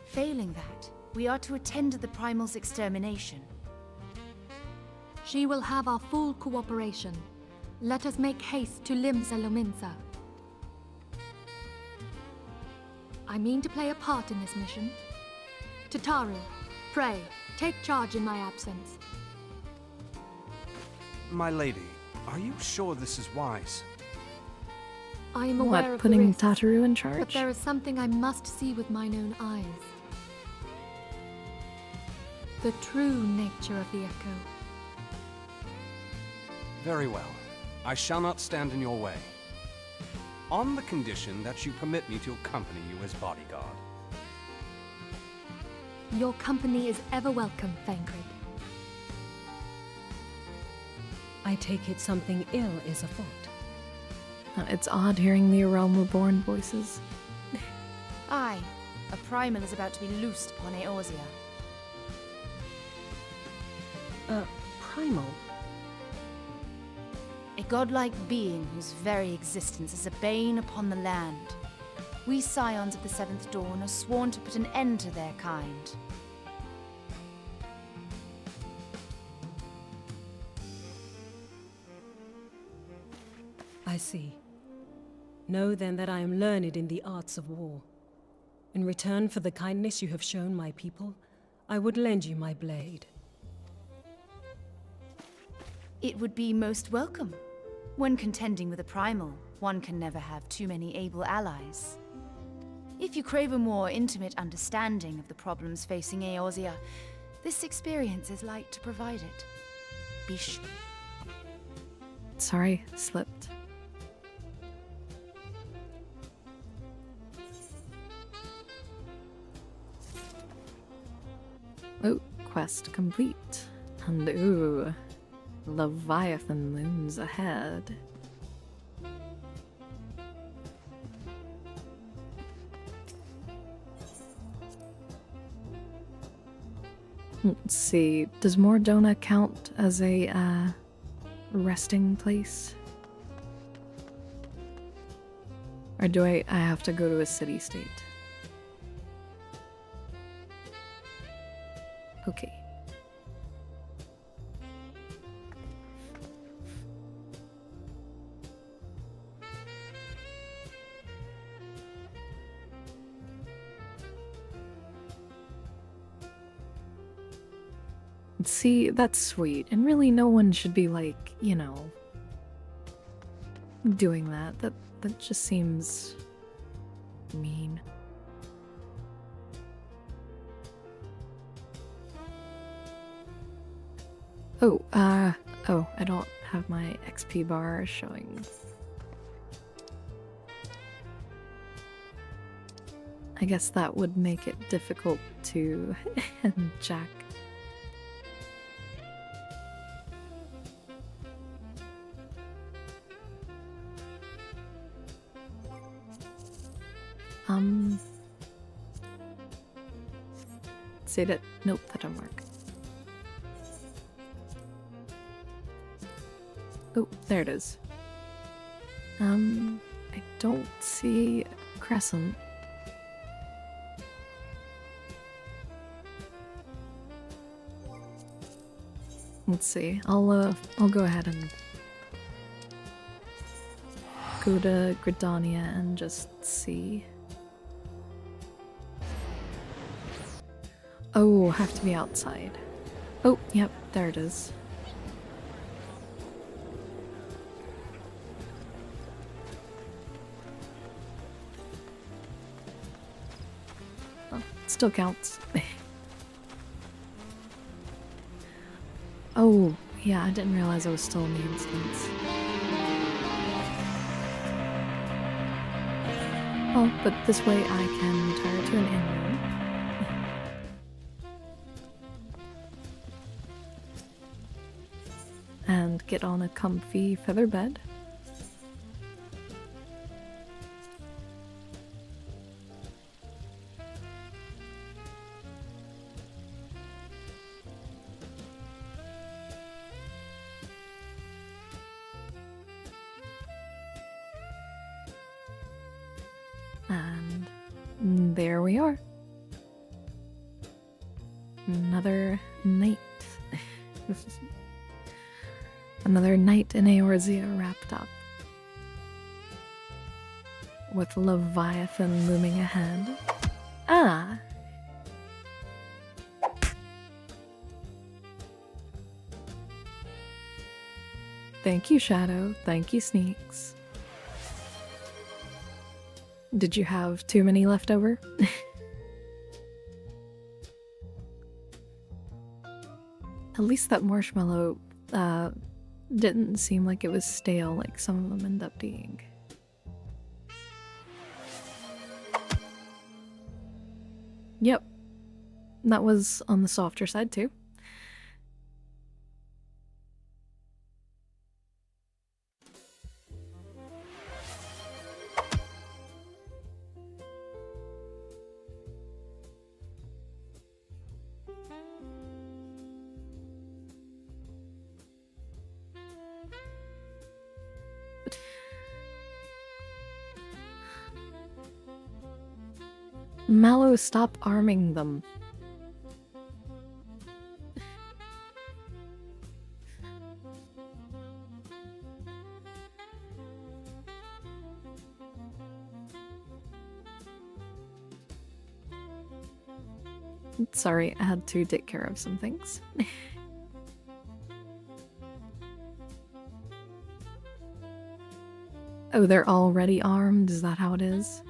Failing that, we are to attend to the Primal's extermination. She will have our full cooperation. Let us make haste to Limsa Lominsa. I mean to play a part in this mission. Tataru, pray, take charge in my absence. My lady, are you sure this is wise? I am aware What, of the putting risks, Tataru in but charge? there is something I must see with mine own eyes. The true nature of the echo. Very well. I shall not stand in your way. On the condition that you permit me to accompany you as bodyguard. Your company is ever welcome, Thancred. I take it something ill is afoot. It's odd hearing the Realm Reborn voices. Aye, a primal is about to be loosed upon Eorzea. Primal? A godlike being whose very existence is a bane upon the land. We scions of the Seventh Dawn are sworn to put an end to their kind. I see. Know then that I am learned in the arts of war. In return for the kindness you have shown my people, I would lend you my blade. It would be most welcome. When contending with a primal, one can never have too many able allies. If you crave a more intimate understanding of the problems facing Eorzea, this experience is like to provide it. Be sure. Sorry, slipped. Oh, quest complete. And ooh, Leviathan looms ahead. Let's see, does Mordona count as a resting place? Or do I have to go to a city-state? Okay. See, that's sweet, and really no one should be like, you know, doing that. That just seems mean. Oh, I don't have my XP bar showing. I guess that would make it difficult to jack. Say that. Nope, that don't work. Oh, there it is. I don't see Crescent. Let's see. I'll go ahead and go to Gridania and just see. Oh, have to be outside. Oh, yep, there it is. Oh, still counts. Oh, yeah, I didn't realize I was still in the instance. Oh, but this way I can retire to an inn room. And get on a comfy feather bed. And there we are. Another night. Another night in Eorzea wrapped up. With Leviathan looming ahead. Ah! Thank you, Shadow. Thank you, Sneaks. Did you have too many left over? At least that marshmallow, didn't seem like it was stale like some of them end up being. Yep. That was on the softer side too. Mallow, stop arming them. Sorry, I had to take care of some things. Oh, they're already armed? Is that how it is?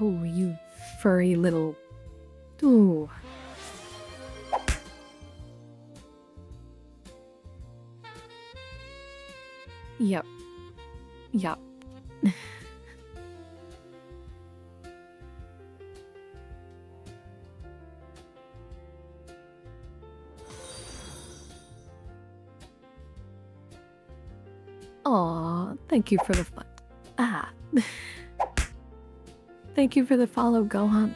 Oh, you furry little... Ooh. Yep. Yep. Aw, thank you for the fun. Ah. Thank you for the follow, Gohan.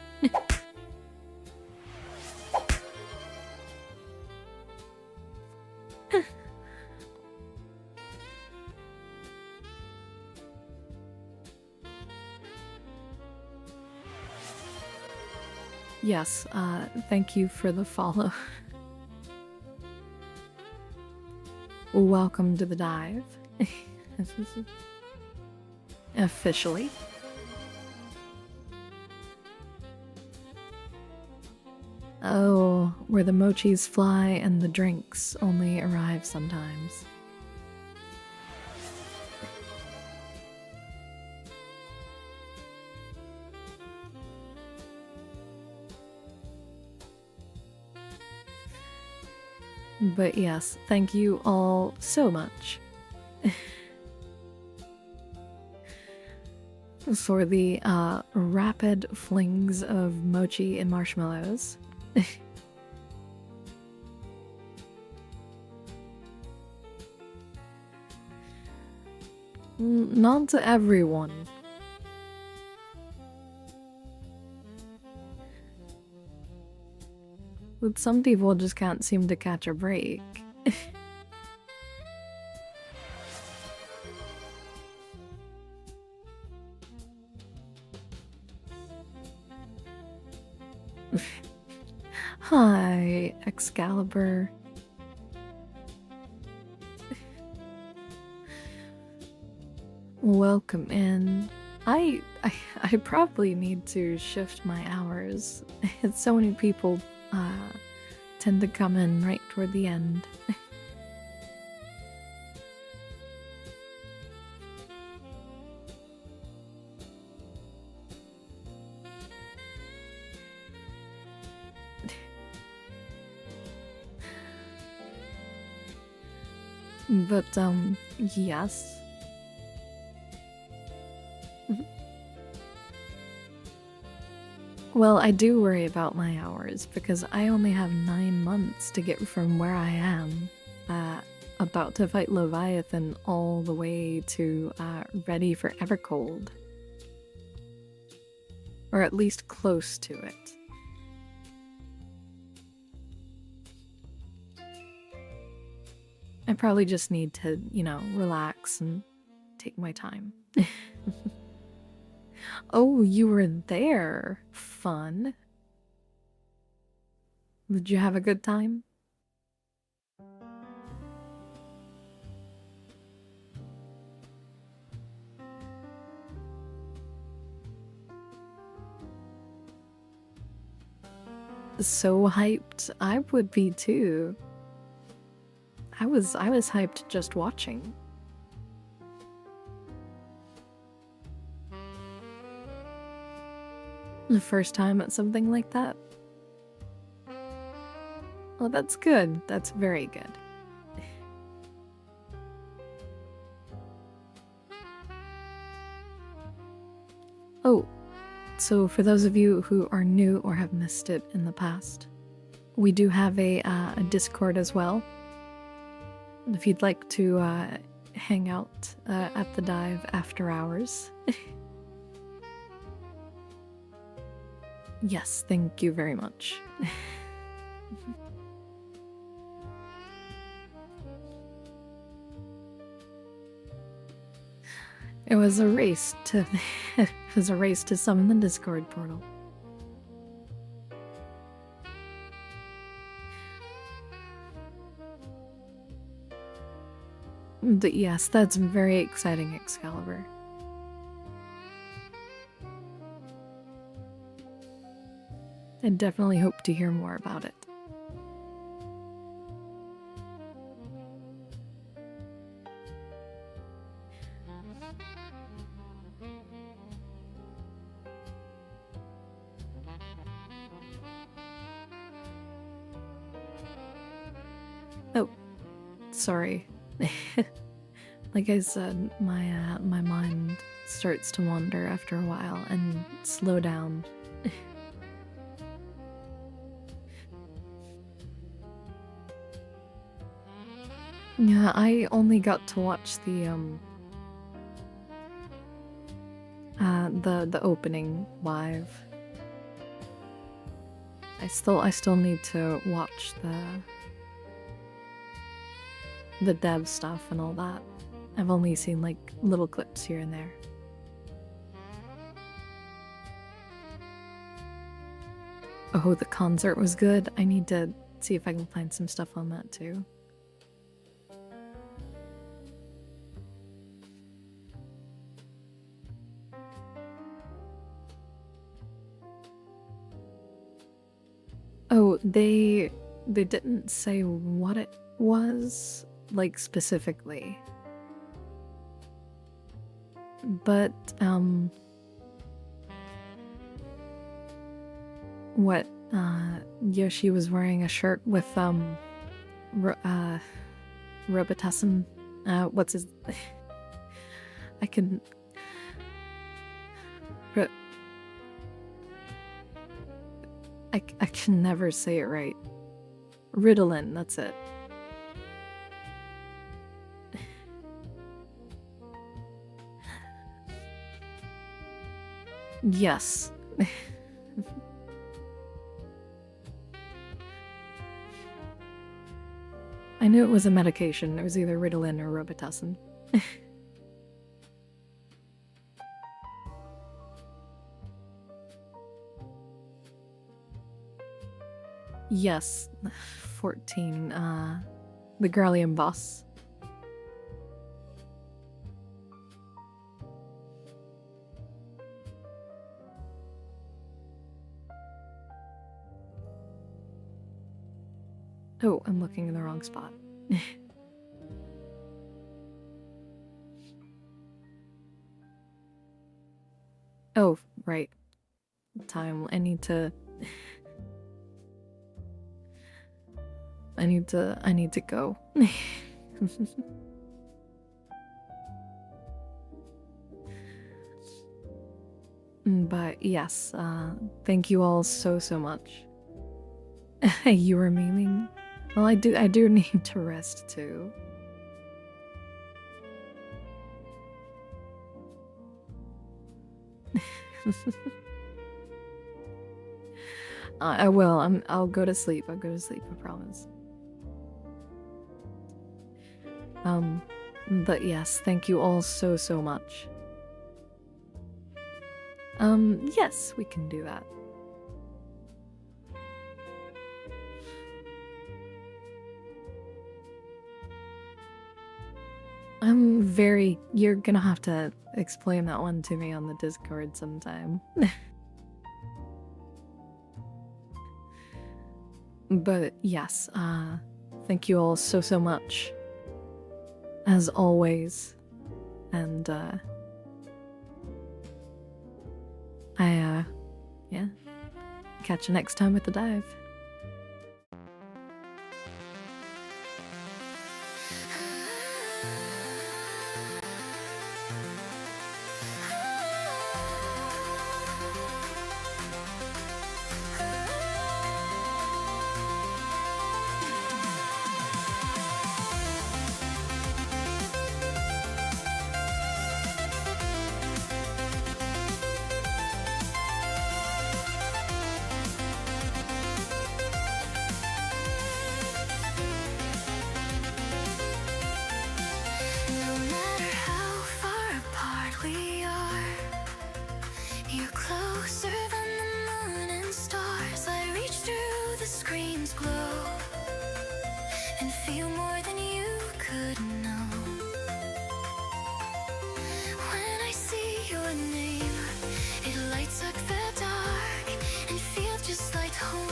Yes, thank you for the follow. Welcome to the dive. Officially. Oh, where the mochis fly and the drinks only arrive sometimes. But yes, thank you all so much for the rapid flings of mochi and marshmallows. Not to everyone. But some people just can't seem to catch a break. Hi, Excalibur. Welcome in. I probably need to shift my hours. So many people tend to come in right toward the end. But yes. Well, I do worry about my hours because I only have 9 months to get from where I am, about to fight Leviathan, all the way to ready for Evercold. Or at least close to it. I probably just need to, you know, relax and take my time. Oh, you were there. Fun. Did you have a good time? So hyped. I would be too. I was hyped just watching. The first time at something like that? Well, that's good. That's very good. Oh, so for those of you who are new or have missed it in the past, we do have a Discord as well. If you'd like to hang out at the dive after hours. Yes, thank you very much. It was a race to it was a race to summon the Discord portal. But yes, that's very exciting, Excalibur. I definitely hope to hear more about it. Oh, sorry. Like I said, my mind starts to wander after a while and slow down. Yeah, I only got to watch the opening live. I still need to watch the dev stuff and all that. I've only seen like little clips here and there. Oh, the concert was good. I need to see if I can find some stuff on that too. Oh, they didn't say what it was, like, specifically. But, what, Yoshi was wearing a shirt with, Robitussin, what's his... I can... I can never say it right. Ritalin, that's it. Yes. I knew it was a medication. It was either Ritalin or Robitussin. Yes, 14, the Garlean boss. Oh, I'm looking in the wrong spot. Oh, right. Time, I need to go. But yes, thank you all so much. You were memeing? Well, I do need to rest too. I will. I'll go to sleep. I'll go to sleep, I promise. But yes, thank you all so much. Yes, we can do that. You're gonna have to explain that one to me on the Discord sometime. But yes, thank you all so much. As always. And, yeah. Catch you next time with the dive. eyes glow and feel more than you could know. When I see your name, it lights up the dark and feels just like home.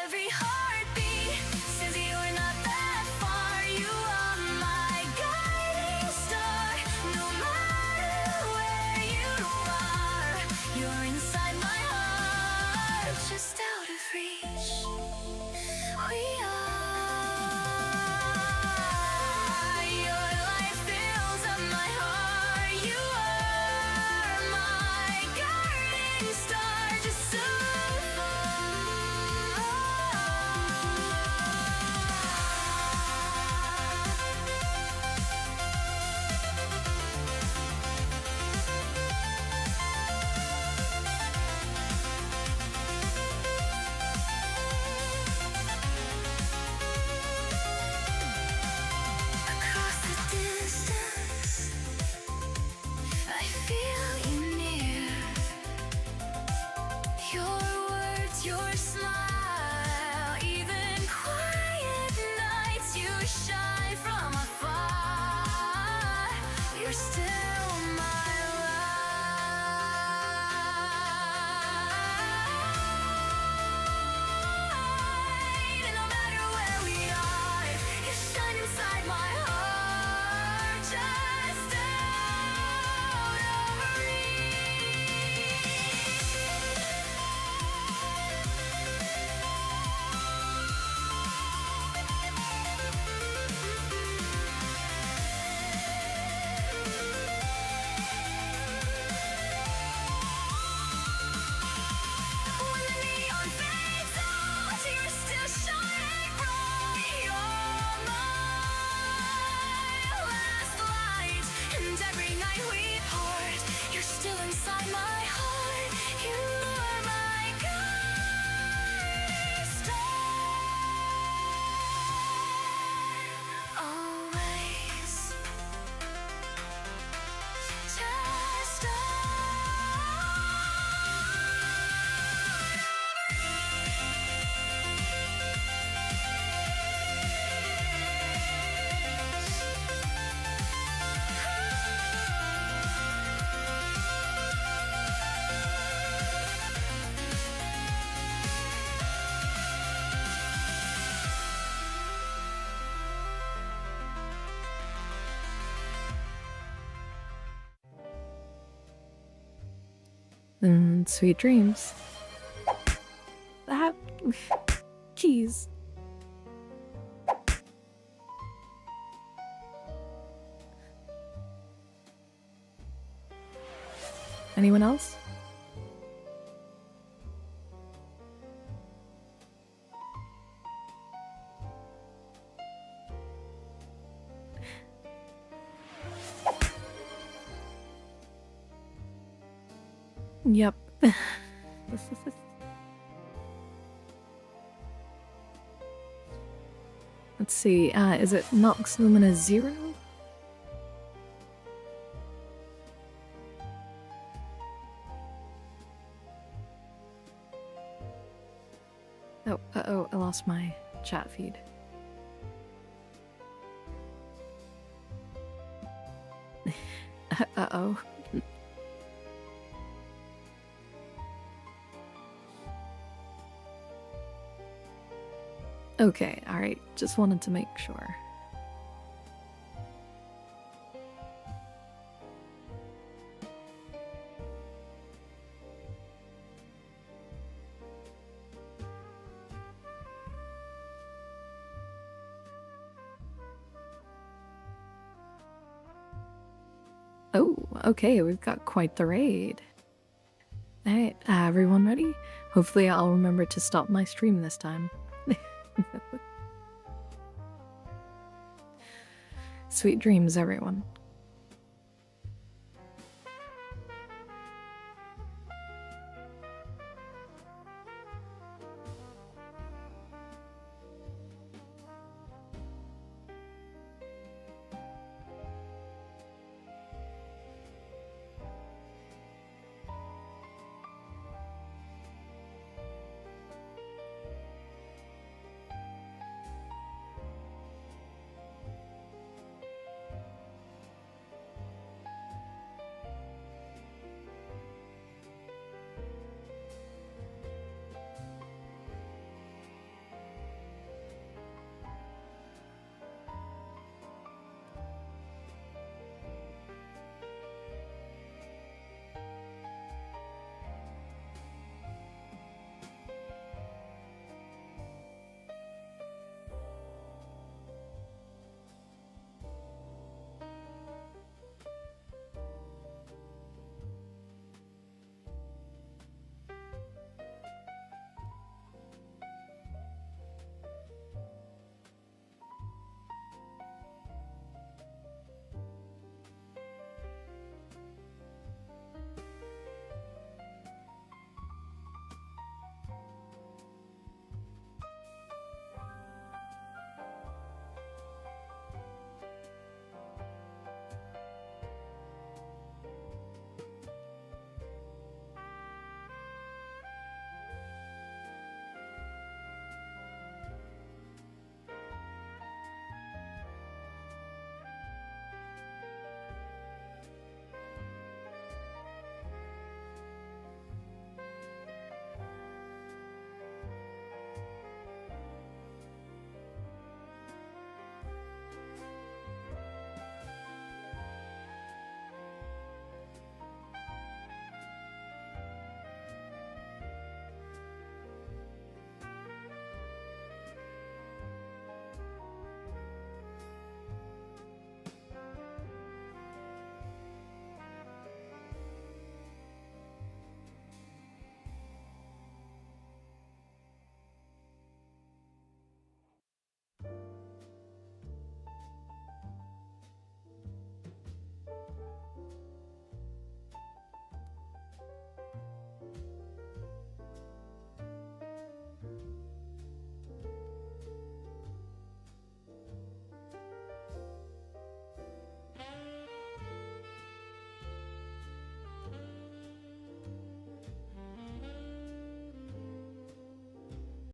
Every heartbeat says you're not that far. You are my guiding star. No matter where you are, you're inside my heart, just out of reach. We are. Your light fills up my heart. You are my guiding star, just so across the distance, I feel you near. Your words, your smile, even quiet nights, you shine from afar. You're still my light, and no matter where we are, you shine inside my heart, just out of reach. When the neon fades out, you're still shining bright. You're my last light, and every night we part, you're still inside my heart. You are my guiding star, always, just Sweet dreams. That. Jeez. Anyone else? Yep. Let's see, is it Nox Lumina 0? Oh, uh-oh, I lost my chat feed. Uh-oh. Okay, alright, just wanted to make sure. Oh, okay, we've got quite the raid. Alright, everyone ready? Hopefully I'll remember to stop my stream this time. Sweet dreams, everyone.